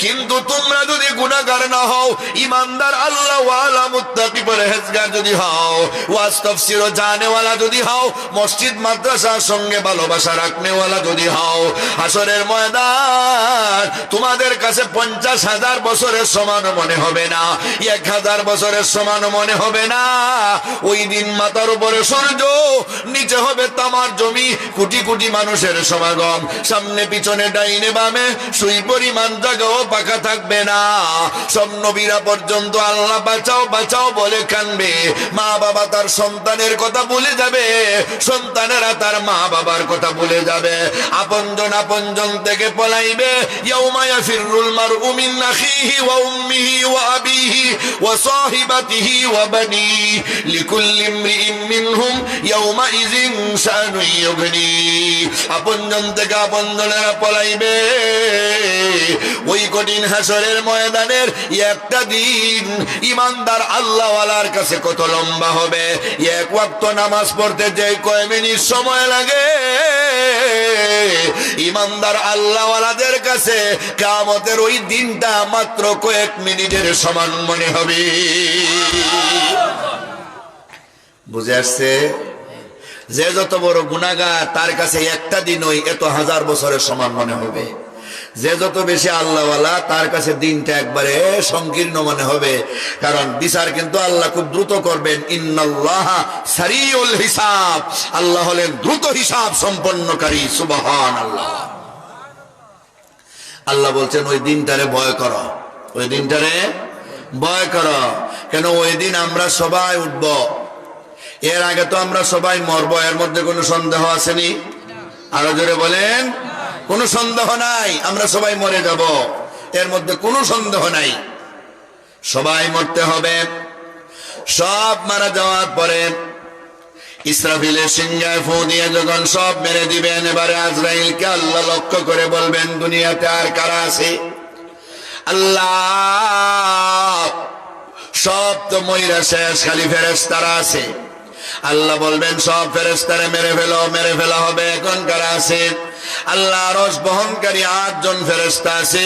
কিন্তু তোমরা যদি গুনাহগার না হও, ইমানদার আল্লাহ ওয়ালা মুত্তাকি পরহেজগার যদি হও, ওয়াজ তাফসীর জানেওয়ালা যদি হও, মসজিদ মাদ্রাসার সঙ্গে ভালোবাসা রাখনেওয়ালা যদি হও, হাসরের ময়দান তোমাদের কাছে 50,000 বছরের সমান মনে হবে না, 1000 বছরের সমান মনে হবে না। ওই দিন মাথার উপরে সূর্য, নিচে হবে তামার জমি, কোটি কোটি মানুষের সমাগম, সামনে পিছনে ডাইনে বামে সুই পরিমাণ জায়গাও পাকা থাকবে না। সব নবীরা পর্যন্ত আল্লাহ বাঁচাও বাঁচাও বলে কানবে, মা বাবা তার সন্তানের কথা ভুলে যাবে, সন্তানেরা তার মা বাবার কথা ভুলে যাবে, আপনজন আপনজন থেকে পলাইবে। ইয়াউমা ইয়াফিরুল মারউ মিন আখিহি ওয়া উম্মিহি ওয়া আবিহি ওয়া সাহিবাতিহি ওয়া বানিহি লিকুল্লি ইমরিইন মিনহুম ইয়াউমা ইযিন শানু ইউগনি। আপনজন থেকে আপনজনেরা পলাইবে। ওই কঠিন হাসরের ময়দানের একটা দিন ইমানদার আল্লাহওয়ালার কাছে কত লম্বা হবে। এক ওয়াক্ত নামাজ পড়তে যে কয় মিনিট সময় লাগে, ইমানদার আল্লাহওয়ালাদের কাছে কিয়ামতের ওই দিনটা মাত্র কয়েক মিনিটের সমান মনে হবে। বুঝে আসছে? যে যত বড় গুনাহগার তার কাছে একটা দিন ওই এত 1000 বছরের সমান মনে হবে। যে যত বেশি আল্লাহওয়ালা তার কাছে দিনটা একবারে সংকীর্ণ মনে হবে, কারণ বিচার কিন্তু আল্লাহ খুব দ্রুত করবেন। ইন্নাল্লাহা সারিউল হিসাব, আল্লাহ হলেন দ্রুত হিসাব সম্পন্নকারী। সুবহানাল্লাহ। আল্লাহ বলছেন ওই দিনটারে ভয় করো, ওই দিনটারে ভয় করো। কেন? ওই দিন আমরা সবাই উঠব, এর আগে তো আমরা সবাই মরবো, এর মধ্যে কোনো সন্দেহ আসেনি? আরো জোরে বলেন। কোনো সন্দেহ নাই, আমরা সবাই মরে যাব, এর মধ্যে কোনো সন্দেহ নাই। সবাই মরতে হবে। সব মারা যাওয়ার পরে ইসরাফিলের সিংহায় ফু দিয়ে যখন সব মেরে দিবেন, এবারে আজরাইলকে আল্লাহ লক্ষ্য করে বলবেন, দুনিয়াতে আর কারা আছে? আল্লাহ সব তো মইরা শেষ, খালি ফেরেশতারা আছে। আল্লাহ বলবেন সব ফেরেশতারে মেরে ফেলো, মেরে ফেলা হবে। এখন কারা আছে? আল্লাহ আরশ বহনকারী 8 জন ফেরেশতা আছে,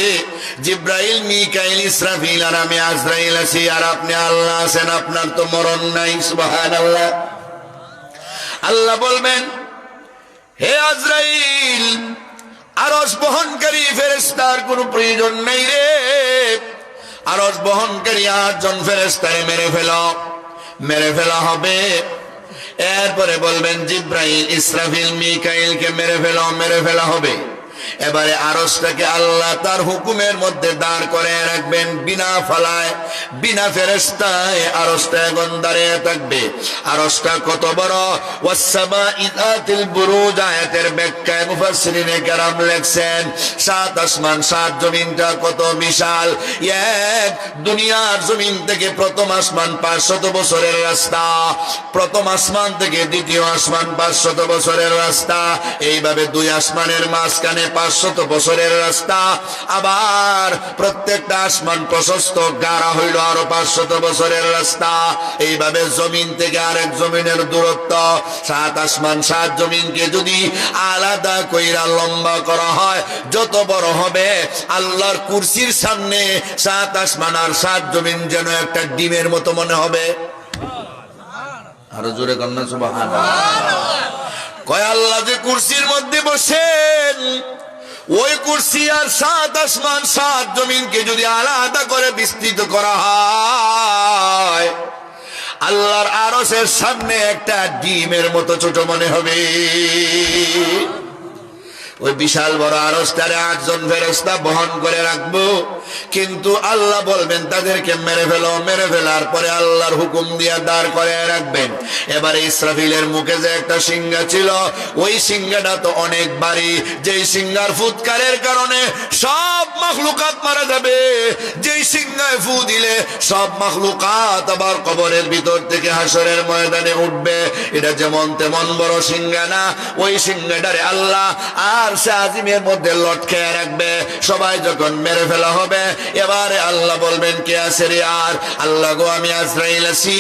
জিব্রাইল, মিকাইল, ইসরাফিল আর আমি আজরাইল আছি। আর আপনি আল্লাহ আছেন, আপনার তো মরণ নাই। সুবহানাল্লাহ। আল্লাহ বলবেন, হে আজরাইল, আরশ বহনকারী ফেরেশতার কোনো প্রয়োজন নেই রে, আরশ বহনকারী 8 জন ফেরেশতারে মেরে ফেলো, মেরে ফেলা হবে। এরপরে বলবেন জিব্রাইল, ইসরাফিল, মিকাইলকে মেরে ফেলো, মেরে ফেলা হবে। এবারে আরশটাকে আল্লাহ তার হুকুমের মধ্যে দাঁড় করে রাখবেন, বিনা ফালায়, বিনা ফেরেশতায় আরশটা এখন দাঁড়িয়ে থাকবে। আরশটা কত বড়! ওয়াসসামা'i যাতিল বুরুজ আয়াতের ব্যাখ্যায় মুফাসসিরিনে কেরাম লেখছেন, 7 আসমান 7 জমিনটা কত বিশাল। এক দুনিয়ার জমিন থেকে প্রথম আসমান 500 বছরের রাস্তা, প্রথম আসমান থেকে দ্বিতীয় আসমান 500 বছরের রাস্তা, এইভাবে 2 আসমানের মাঝখানে 500 বছরের রাস্তা। আবার প্রত্যেকটা আসমান প্রশস্ত, গাঢ় হইল আরো 500 বছরের রাস্তা। এইভাবে জমিন থেকে আরেক জমিনের দূরত্ব, 7 আসমান 7 জমিনকে যদি আলাদা কইরা লম্বা করা হয়, যত বড় হবে আল্লাহর কুরসির সামনে 7 আসমান আর 7 জমিন যেন একটা ডিমের মতো মনে হবে। আরো জোরে কন্যা সুবহানাল্লাহ। কয় আল্লাহ যে কুরসির মধ্যে বসেন, ওই কুরসি আর 7 আসমান 7 জমিনকে যদি আলাদা করে বিস্তৃত করা হয়, আল্লাহর আরশের সামনে একটা ডিমের মতো ছোট মনে হবে। ওই বিশাল বড় আরশটারে 8 জন ফেরেশতা বহন করে রাখবো, কিন্তু আল্লাহ বলবেন তাদেরকে মেরে ফেলো, মেরে ফেলার পরে আল্লাহর হুকুম দিয়ে দাঁড় করে রাখবেন। এবারে ইসরাফিলের মুখে যে একটা সিংহা ছিল, ওই সিংহাটা তো অনেক ভারী, যেই সিংহার ফুৎকারের কারণে সব মাখলুকাত মারা যাবে। যেই সিংহায় ফু দিলে সব মাখলুকাত আবার কবরের ভিতর থেকে হাসরের ময়দানে উঠবে। এটা যেমন তেমন বড় সিংহা না, ওই সিংহাটারে আল্লাহ আর আরশে আজিমের মধ্যে লটকায় রাখবে। সবাই যখন মেরে ফেলা হবে, এবারে আল্লাহ বলবেন কে আছে রে? আর আল্লাহ গো আমি আজরাইল আছি।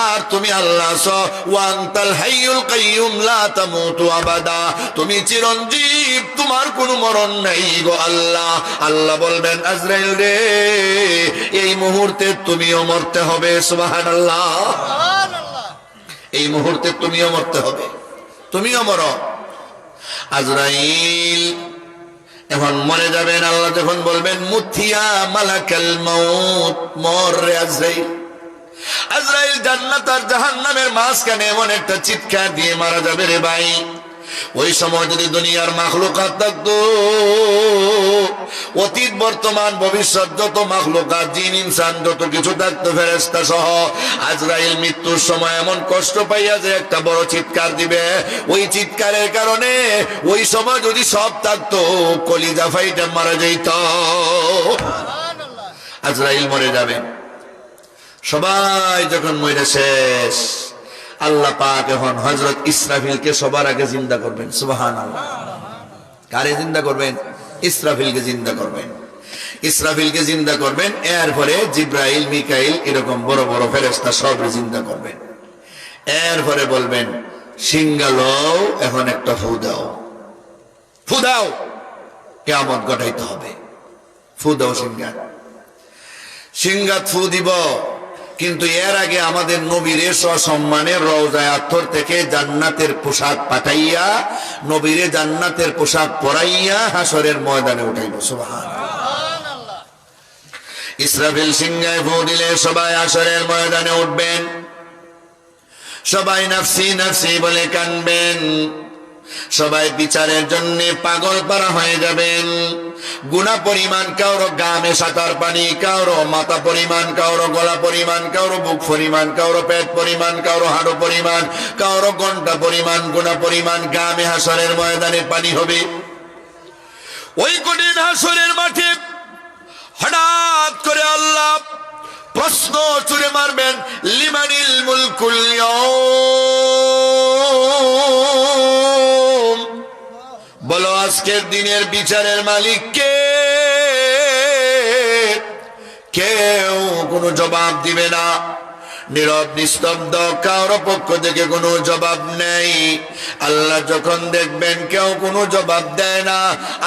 আর তুমি আল্লাহ আছো। ওয়ান্তাল হাইয়ুল কাইয়ুম লা তামুতু আবাদা, তুমি চিরঞ্জীব, তোমার কোনো মরণ নাই গো আল্লাহ। আল্লাহ বলবেন আজরাইল রে, এই মুহূর্তে তুমিও মরতে হবে। সুবহানাল্লাহ। এই মুহূর্তে তুমিও মরতে হবে, তুমিও মরো। আজরাইল এখন মরে যাবেন। আল্লাহ যখন বলবেন মুথিয়া মালাকাল মাউত, মর রে আজরাইল। আজরাইল জান্নাত আর জাহান্নামের মাঝখানে এমন একটা চিৎকার দিয়ে মারা যাবে রে ভাই। ওই সময় যদি দুনিয়ার মাখলুকাত থাকতো, অতীত বর্তমান ভবিষ্যৎ যত মাখলুকাত, জিন ইনসান যত কিছু থাকতো, ফেরেশতা সহ, আজরাইল মৃত্যুর সময় এমন কষ্ট পাইয়া যে একটা বড় চিৎকার দিবে। ওই চিৎকারের কারণে ওই সময় যদি সব থাকতো, কলিজা ফাইটা মারা যেত। আজরাইল মরে যাবে। সবাই যখন মরে শেষ, আল্লাহ পাক এখন হযরত ইসরাফিলকে সবার আগে জিন্দা করবেন। সুবহানাল্লাহ। কারে জিন্দা করবেন? ইসরাফিলকে জিন্দা করবেন। ইসরাফিলকে জিন্দা করবেন, এরপরে জিব্রাইল, মিকাইল এরকম বড় বড় ফেরেশতা সব জিন্দা করবেন। এরপরে বলবেন সিংগালো, এখন একটা ফু দাও, ফু দাও, কিয়ামত ঘটাইতে হবে। ফু দাও সিংগাত। সিংগাত ফু দিব, কিন্তু এর আগে আমাদের নবীরে সসম্মানের রওজায়ে আতর থেকে জান্নাতের পোশাক পাঠাইয়া, নবীরে জান্নাতের পোশাক পরাইয়া হাসরের ময়দানে উঠাইব। সুবহানাল্লাহ। ইসরাফিল সিংহায় ফু দিলে সবাই হাসরের ময়দানে উঠবেন। সবাই নাফসি নাফসি বলে কানবেন। সবাই বিচারের জন্য পাগল পারা হয়ে যাবেন। গুনাহ পরিমাণ কারো গামে সাঁতার পানি, কারো মাথা পরিমাণ, কারো গলা পরিমাণ, কারো বুক পরিমাণ, কারো পেট পরিমাণ, কারো হাড় পরিমাণ, কারো ঘন্টা পরিমাণ, গুনাহ পরিমাণ গামে হাসরের ময়দানে পানি হবে। ওই কঠিন হাসরের মাঠে হঠাৎ করে আল্লাহ প্রশ্ন ছুড়ে মারবেন, লিমানিল মুলকুল ইয়াউম, বলো আজকের দিনের বিচারের মালিক কে? কেউ কোনো জবাব দিবে না। নীরব নিস্তব্ধ, কারো পক্ষ থেকে কোনো জবাব নেই। আল্লাহ যখন দেখবেন কেউ কোনো জবাব দেয় না,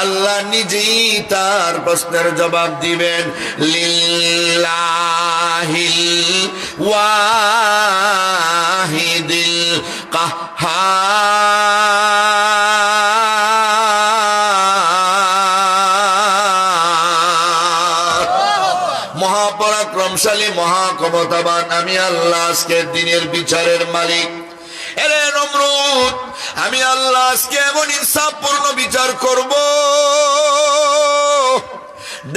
আল্লাহ নিজেই তার প্রশ্নের জবাব দিবেন। লিল্লাহিল ওয়াহিদিল কাহ্হার, মহাপরাক্রমশালী মহাক্ষমতাবান আমি আল্লাহ আজকের দিনের বিচারের মালিক। এরে নমরুদ, আমি আল্লাহ আজকে এমন ইনসাফপূর্ণ বিচার করব,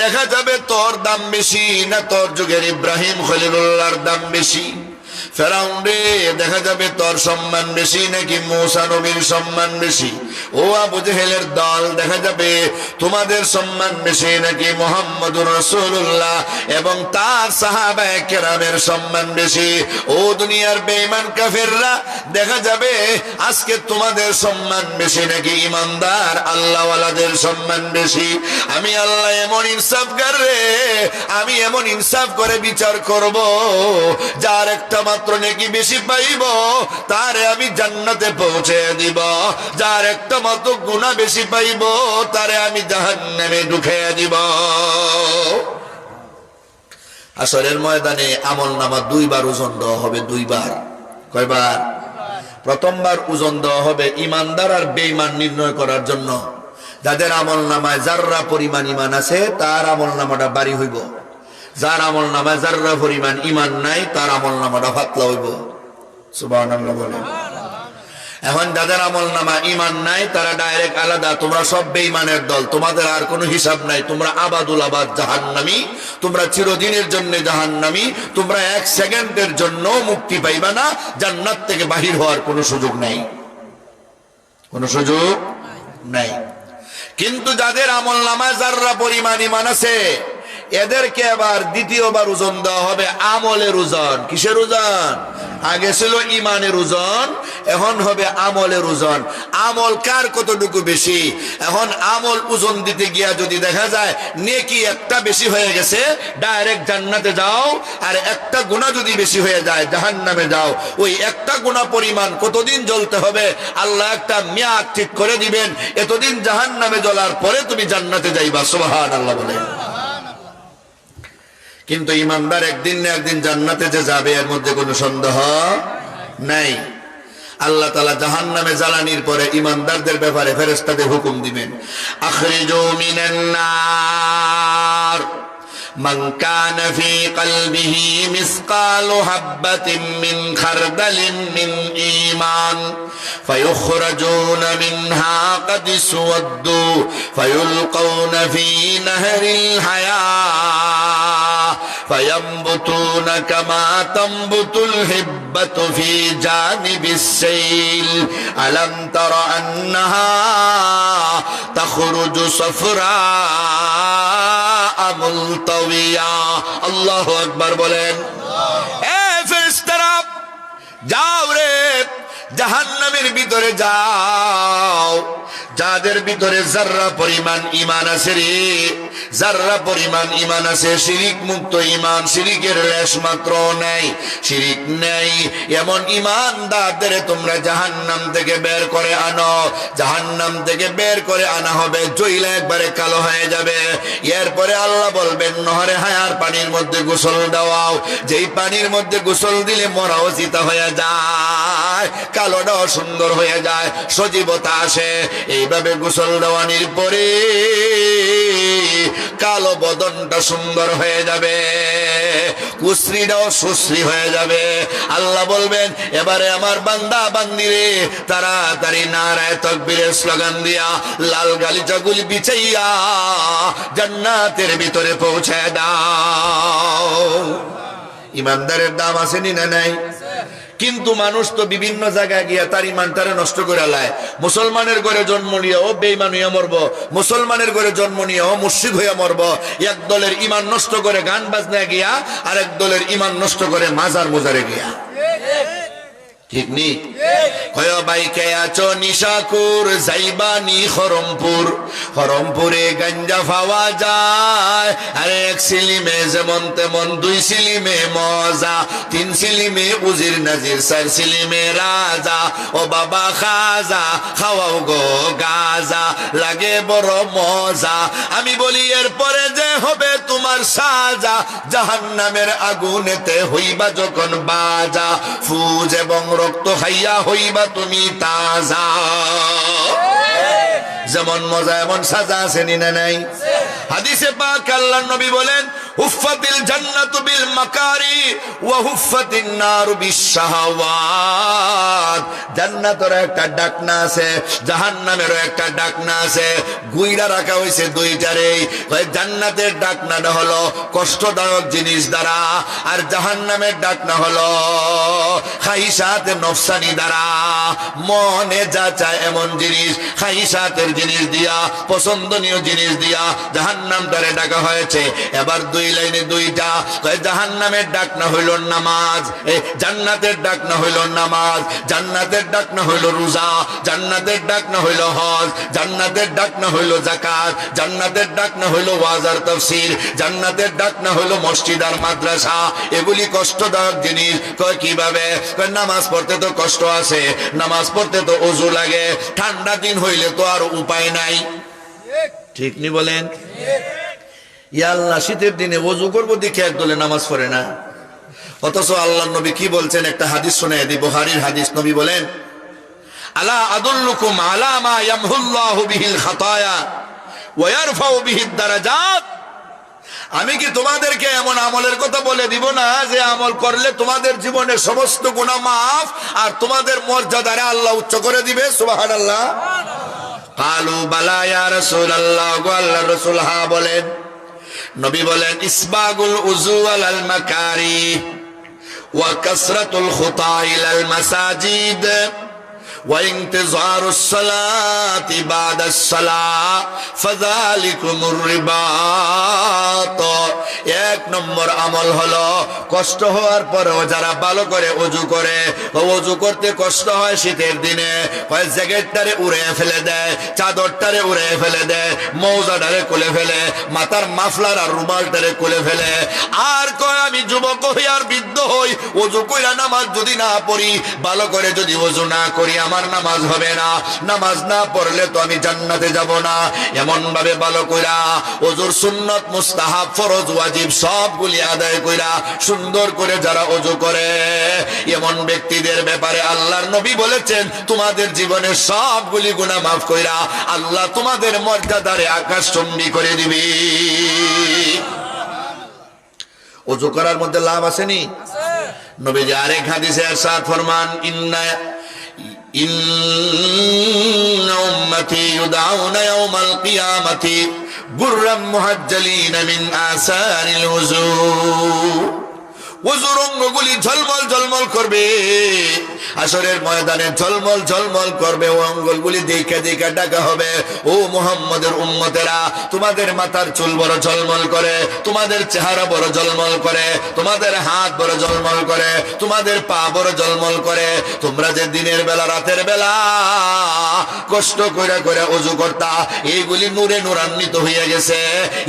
দেখা যাবে তোর দাম বেশি না তোর যুগের ইব্রাহিম খলিলুল্লাহর দাম বেশি। ফেরাউন রে, দেখা যাবে তোর সম্মান বেশি নাকি মূসা নবীর সম্মান বেশি। ও আবু জেহেলের দল, দেখা যাবে তোমাদের সম্মান বেশি নাকি মুহাম্মদুর রাসূলুল্লাহ এবং তার সাহাবায়ে কেরামের সম্মান বেশি। ও দুনিয়ার বেঈমান কাফেররা, দেখা যাবে আজকে তোমাদের সম্মান বেশি নাকি ইমানদার আল্লাহওয়ালাদের সম্মান বেশি। আমি আল্লাহ এমন ইনসাফগার রে, আমি এমন ইনসাফ করে বিচার করব, যার একটা মাত্র নেকি বেশি পাইব তারে আমি জান্নাতে পৌঁছে দিব, যার একটা মাত্র গুনাহ বেশি পাইব তারে আমি জাহান্নামে ঢুকিয়ে দিব। হাসরের ময়দানে আমলনামা দুইবার ওজন দেওয়া হবে। দুইবার। কয়বার? প্রথমবার ওজন দেওয়া হবে ইমানদার আর বেঈমান নির্ণয় করার জন্য। যাদের আমলনামায় যাররা পরিমাণ ঈমান আছে তার আমলনামাটা ভারী হইব, যার আমলনামায় যাররা পরিমাণ ঈমান নাই তার আমলনামাটা পাতলা হইব। সুবহানাল্লাহ বলেন। এখন যাদের আমলনামা ঈমান নাই তারা ডাইরেক্ট আলাদা, তোমরা সব বেঈমানের দল, তোমাদের আর কোনো হিসাব নাই, তোমরা আবাদুল আবাদ জাহান্নামী, তোমরা চিরদিনের জন্য জাহান্নামী, তোমরা এক সেকেন্ডের জন্য মুক্তি পাইবা না, জান্নাত থেকে বাহির হওয়ার কোনো সুযোগ নাই, কোনো সুযোগ নাই। কিন্তু যাদের আমলনামায় যাররা পরিমাণ ঈমান আছে এদেরকে আবার দ্বিতীয়বার ওজন দেওয়া হবে আমলের ওজন। কিসের ওজন? আগে ছিল ইমানের ওজন, এখন হবে আমলের ওজন। আমল কার কতটুকু বেশি? এখন আমল ওজন দিতে গিয়া যদি দেখা যায় নেকি একটা বেশি হয়ে গেছে, ডাইরেক্ট জান্নাতে যাও, আর একটা গুনাহ যদি বেশি হয়ে যায় জাহান্নামে যাও। ওই একটা গুনাহ পরিমাণ কতদিন জ্বলতে হবে আল্লাহ একটা মেয়াদ ঠিক করে দিবেন, এতদিন জাহান্নামে জ্বলার পরে তুমি জান্নাতে যাইবা। সুবহানাল্লাহ বলেন। কিন্তু ইমানদার একদিন না একদিন জান্নাতে যে যাবে এর মধ্যে কোনো সন্দেহ নাই। আল্লাহ তাআলা জাহান্নামে জ্বালানির পরে ইমানদারদের ব্যাপারে ফেরেশতাদের হুকুম দিবেন, আখরিজু মিনান নার মান কানা ফি কলবিহি মিসকালু হাববাতিন মিন খারদালিন মিন ঈমান ফায়ুখরাজুনা মিনহা ক্বাদ সুওয়াদ্দু ফায়ুলকাউনা ফি নাহরিল হায়া فينبتون كما تنبت الحبة في جانب السيل ألم تر أنها تخرج صفراء ملتوية الله أكبر বলেন। এ ফেরেশতারা যাও রে, জাহান্নামের ভিতরে যাও, যাদের ভিতরে যাররা পরিমাণ ঈমান আছে রে, যাররা পরিমাণ ঈমান আছে, শিরিক মুক্ত ঈমান, শিরিকের লেশ মাত্র নাই, শিরিক নাই, এমন ঈমানদারদের তোমরা জাহান্নাম থেকে বের করে আনো। জাহান্নাম থেকে বের করে আনা হবে, জ্বলে একবারে কালো হয়ে যাবে। এরপরে আল্লাহ বলবেন নহরে হায়ার পানির মধ্যে গোসল দাও, যেই পানির মধ্যে গোসল দিলে মরাও চিতা হয়ে যায়, কালোটাও সুন্দর হয়ে যায়, সজীবতা আসে। এইভাবে গোসল দেওয়ানির পরে কালো বদনটা সুন্দর হয়ে যাবে, কুশ্রীটাও সুশ্রী হয়ে যাবে। আল্লাহ বলবেন এবারে আমার বান্দা বান্দিরে তাড়াতাড়ি নারায়ে তাকবীরের স্লোগান দিয়া লাল গালিচাগুলি বিছাইয়া জান্নাতের ভিতরে পৌঁছায় দাও। ইমানদারের দাম আছে না নাই? কিন্তু মানুষ তো বিভিন্ন জায়গায় গিয়া তার ইমানটারে নষ্ট করে লায়। মুসলমানের ঘরে জন্ম নিয়েও বেঈমান হইয়া মরব, মুসলমানের ঘরে জন্ম নিয়েও মুশরিক হইয়া মরব। এক দলের ইমান নষ্ট করে গান বাজনায় গিয়া, আর এক দলের ইমান নষ্ট করে মাজার মুজারে গিয়া। ঠিক নি? কয় বাইকে আছো নিশাকুর যাইবানি খরমপুর, খরমপুরে গাঞ্জা পাওয়া যায়, আরে এক সিলিমে যেমন তেমন, দুই সিলিমে মজা, তিন সিলিমে উজির নাজির, চার সিলিমে রাজা। ও বাবা খাজা খাওয়াও গো গাজা, লাগে বড় মজা। আমি বলি এরপরে যে হবে তোমার সাজা, জাহান্নামের আগুনেতে হইবা যখন বাজা, ফুজ এবং রক্ত খাইয়া হইবা তুমি তাজা। যেমন মজা এমন সাজা আছে না নাই? হাদিসে পাক আল্লাহর নবী বলেন হুফফাতিল জান্নাতু বিল মাকারি ওয়া হুফফাতিন নারু বিশ শাহাওয়াত। জান্নাতের একটা ডাকনা আছে, জাহান্নামেরও একটা ডাকনা আছে, গুইড়া রাখা হইছে দুইটারে। জান্নাতের ডাকনাটা হলো কষ্টদায়ক জিনিস দ্বারা, আর জাহান্নামের ডাকনা হলো খাইসাত নফসানি দ্বারা, মনে যা চায় এমন জিনিস, খাইসাতের জিনিস দিয়া, পছন্দনীয় জিনিস দিয়া জাহান্নামটারে ডাকা হয়েছে। এবার দুই লাইনে দুইটা, জাহান্নামের ডাক না হইল নামাজ, জান্নাতের ডাক না হইল নামাজ, জান্নাতের ডাক না হইল রোজা, জান্নাতের ডাক না হইল হজ, জান্নাতের ডাক না হইল যাকাত, জান্নাতের ডাক না হইল ওয়াজ আর তাফসীর, জান্নাতের ডাক না হইল মসজিদ আর মাদ্রাসা। এগুলি কষ্টদায়ক জিনিস। কয় কিভাবে? নামাজ পড়তে তো কষ্ট আছে, নামাজ পড়তে তো ওযু লাগে, ঠান্ডা দিন হইলে তো আর উপায় নাই। ঠিক নি বলেন? ইয়া আল্লাহ, শীতের দিনে ওযু করবো দেখে একদলে নামাজ পড়ে না। অথচ আল্লাহর নবী কি বলছেন একটা হাদিস শুনাইয়া দিই, বুখারীর হাদিস। নবী বলেন আলা আদুল্লুকুম আলা মা ইয়ামহুল্লাহু বিহিল খাতায়া ওয়া ইয়ারফাউ বিহিদ দারাজাত। আমি কি তোমাদেরকে এমন আমলের কথা বলে দিব না যে আমল করলে তোমাদের জীবনের সমস্ত গুনাহ মাফ, আর তোমাদের মর্যাদারে আল্লাহ উচ্চ করে দিবে? সুবহানাল্লাহ। কালু বালা ইয়া রাসূলুল্লাহ, গো আল্লাহর রাসূল হ্যাঁ বলেন। নবী বলেন ইসবাগুল উযু আলাল মাকারি ওয়া কাসরাতুল খুতা ইলাল মাসাজিদ ওয়া ইনতিজারুস সালাতি বাদাস সালাহ ফাযালিকুমুর রিবাত। এক নম্বর আমল হলো কষ্ট হওয়ার পরেও যারা ভালো করে ওযু করে, ওযু করতে কষ্ট হয় শীতের দিনে, হয় জ্যাকেটটারে উড়ে ফেলে দেয়, চাদরটারে উড়ে ফেলে দেয়, মৌজাটারে খুলে ফেলে, মাথার মাফলার আর রুমালটারে খুলে ফেলে, আর কয় আমি যুবক হই আর বৃদ্ধ হই, ওযু কইরা নামাজ যদি না পড়ি, ভালো করে যদি ওযু না করি আমার নামাজ হবে না, নামাজ না পড়লে তো আমি জান্নাতে যাব না। এমন ভাবে ভালো কইরা ওযুর সুন্নত মুস্তাহাব ফরজ ওয়াজিব সবগুলি আদায় কইরা সুন্দর করে যারা ওযু করে, এমন ব্যক্তিদের ব্যাপারে আল্লাহর নবী বলেছেন তোমাদের জীবনের সবগুলি গুনাহ মাফ কইরা আল্লাহ তোমাদের মর্যাদারে আকাশচুম্বী করে দিবে। ওযু করার মধ্যে লাভ আসেনি? নবীজি আরেক হাদিসে ইরশাদ ফরমান, ইন্না উম্মতি ইউদাউনা ইয়াউমাল কিয়ামাতি গুররাম মুহাজ্জালিনা মিন আসারিল ওযু। ওযুর অঙ্গগুলি ঝলমল ঝলমল করবে, আসরের ময়দানে ঝলমল ঝলমল করবে, ও অঙ্গগুলি দেখে দেখে ডাকা হবে, ও মুহাম্মদের উম্মতেরা তোমাদের মাথার চুল বড় ঝলমল করে, তোমাদের চেহারা বড় ঝলমল করে, তোমাদের হাত বড় ঝলমল করে, তোমাদের পা বড় ঝলমল করে, তোমরা যে দিনের বেলা রাতের বেলা কষ্ট করে করে ওযু করতা, এইগুলি নূরে নূরান্বিত হয়ে গেছে,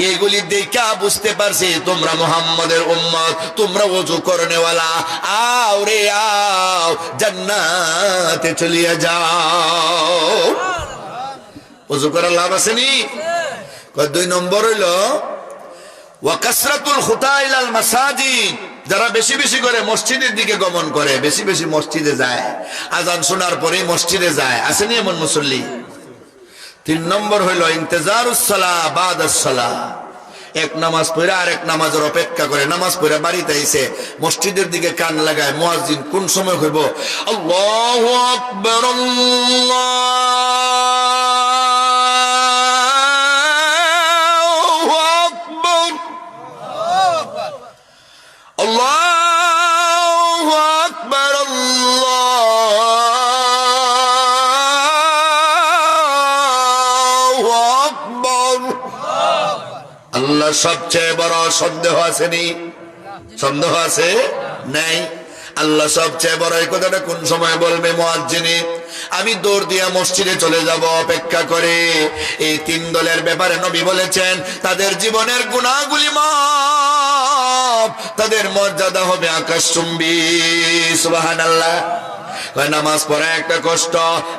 এইগুলি দেখা বুঝতে পারছি তোমরা মুহাম্মদের উম্মত, তোমরা ওযু করনেওয়ালা, আও রে আও জান্নাতে চলিয়ে যাও। ওযু করার লাভ আসেনি? দুই নম্বর হইল ওয়া কাসরাতুল খুতা ইলাল মাসাজিদ, যারা বেশি বেশি করে মসজিদের দিকে গমন করে, বেশি বেশি মসজিদে যায়, আজান শোনার পরে মসজিদে যায়, আসেনি এমন মুসল্লি? তিন নম্বর হইল ইনতিজারুস সালাহ বাদাস সালাহ, এক নামাজ পড়ে আরেক নামাজের অপেক্ষা করে, নামাজ পড়ে বাড়িতে এসে মসজিদের দিকে কান লাগায় মুয়াজ্জিন কোন সময় কইব আল্লাহু আকবার আল্লাহু আকবার আল্লাহু আকবার আল্লাহু আকবার। আল্লাহ সবচেয়ে বড়, সন্দেহ আসেনি? সন্দেহ আছে? নাই। আল্লাহ সবচেয়ে বড়, এই কথাটা কোন সময় বলবে মুয়াজ্জিন? আমি দৌড় দিয়া মসজিদে চলে যাব অপেক্ষা করে। এই তিন দলের ব্যাপারে নবী বলেছেন তাদের জীবনের গুনাহগুলি মাফ, তাদের মর্যাদা হবে আকাশচুম্বী। সুবহানাল্লাহ। নামাজ পড়া একটা কষ্ট,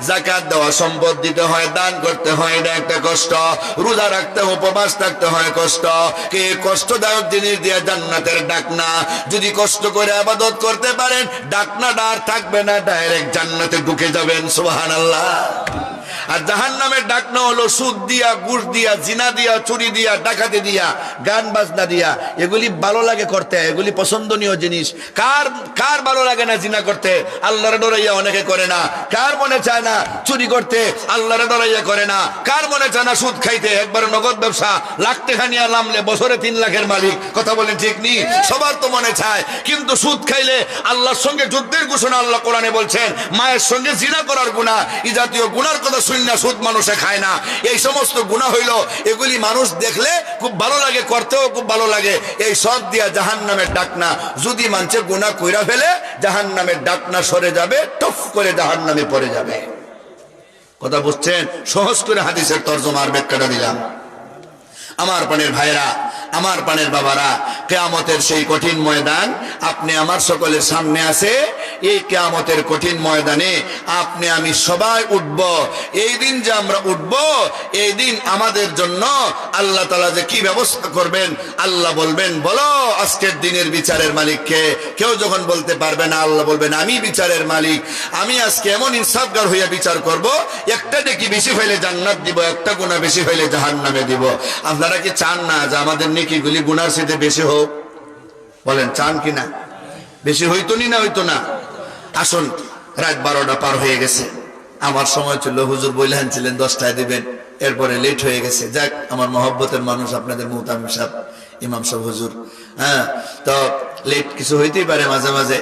যাকাত দেওয়া, সম্পদ দিতে হয়, দান করতে হয়, এটা একটা কষ্ট, রোজা রাখতে, উপবাস থাকতে হয় কষ্ট, কে কষ্টদায়ক জিনিস দিয়ে জান্নাতের ডাকনা, যদি কষ্ট করে ইবাদত করতে পারেন ডাকনাটা আর থাকবে না, ডাইরেক্ট জান্নাতে ঢুকে যাবেন। সুবহানাল্লাহ। আর জাহান্নামের ডাকনা হলো সুদ দিয়া, ঘুষ দিয়া, জিনা দিয়া, চুরি দিয়া, ডাকাতি দিয়া, গান বাজনা দিয়া। এগুলি ভালো লাগে করতে, এগুলি পছন্দনীয় জিনিস। কার কার ভালো লাগে না জিনা করতে? আল্লাহর ডরাইয়া অনেকে করে না। কার মনে চায় না চুরি করতে? আল্লাহর ডরাইয়া করে না। কার মনে চায় না সুদ খাইতে? একবার নগদ ব্যবসা, লাখ টাকা নিয়ে নামলে বছরে 3 লাখের মালিক। কথা বলেন ঠিক নি? সবার তো মনে চায়, কিন্তু সুদ খাইলে আল্লাহর সঙ্গে যুদ্ধের ঘোষণা আল্লাহ কোরআনে বলছেন। মায়ের সঙ্গে জিনা করার গুনাহ, এই জাতীয় গুনার কথা না সুদ মানুষে খায় না। এই সমস্ত গুনাহ হইল, এগুলি মানুষ দেখলে খুব ভালো লাগে, করতেও খুব ভালো লাগে। এই সব দিয়া জাহান্নামের ডাকনা, যদি মানুষে গুনাহ কইরা ফেলে জাহান্নামের ডাকনা সরে যাবে, টফ করে জাহান্নামে পড়ে যাবে। কথা বুঝছেন? সহজ করে হাদিসের তরজমার ব্যাখ্যাটা দিলাম। আমার প্রাণের ভাইরা, আমার প্রাণের বাবারা, কিয়ামতের সেই কঠিন ময়দান আপনি আমার সকলের সামনে আছে। এই কিয়ামতের কঠিন ময়দানে আপনি আমি সবাই উঠব। এই দিন যে আমরা উঠব, এই দিন আমাদের জন্য আল্লাহ তাআলা যে কি ব্যবস্থা করবেন, আল্লাহ বলবেন বলো আজকের দিনের বিচারের মালিককে। কেউ যখন বলতে পারবে না, আল্লাহ বলবেন আমি বিচারের মালিক। আমি আজকে এমন ইনসাফগার হইয়া বিচার করব, একটা নেকি বেশি হইলে জান্নাত দিব, একটা গুনাহ বেশি হইলে জাহান্নামে দিব। আপনারা কি চান না যে আমাদের নেকিগুলি গুনার সাথে বেশি হোক? বলেন চান কি না? বেশি হইতো নি না হইতো না? আসুন, রাত 12টা পার হয়ে গেছে। আমার সময় ছিল, হুজুর বইলেন ছিলেন 10টায় দিবেন, এরপরে লেট হয়ে গেছে। যাক, আমার মহব্বতের মানুষ আপনাদের মুহতামিম সাহেব, ইমাম সাহেব হুজুর, হ্যাঁ, তো লেট কিছু হইতেই পারে মাঝে মাঝে।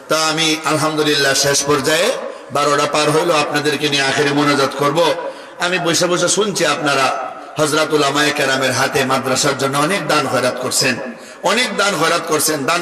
তো আমি আলহামদুলিল্লাহ শেষ পর্যায়ে 12টা পার হইলো, আপনাদেরকে নিয়ে আখেরে মোনাজাত করব। আমি বসে বসে শুনছি আপনারা হযরত উলামায়ে কেরামের হাতে মাদ্রাসার জন্য অনেক দান খয়রাত করছেন, অনেক দান খয়রাত করছেন। দান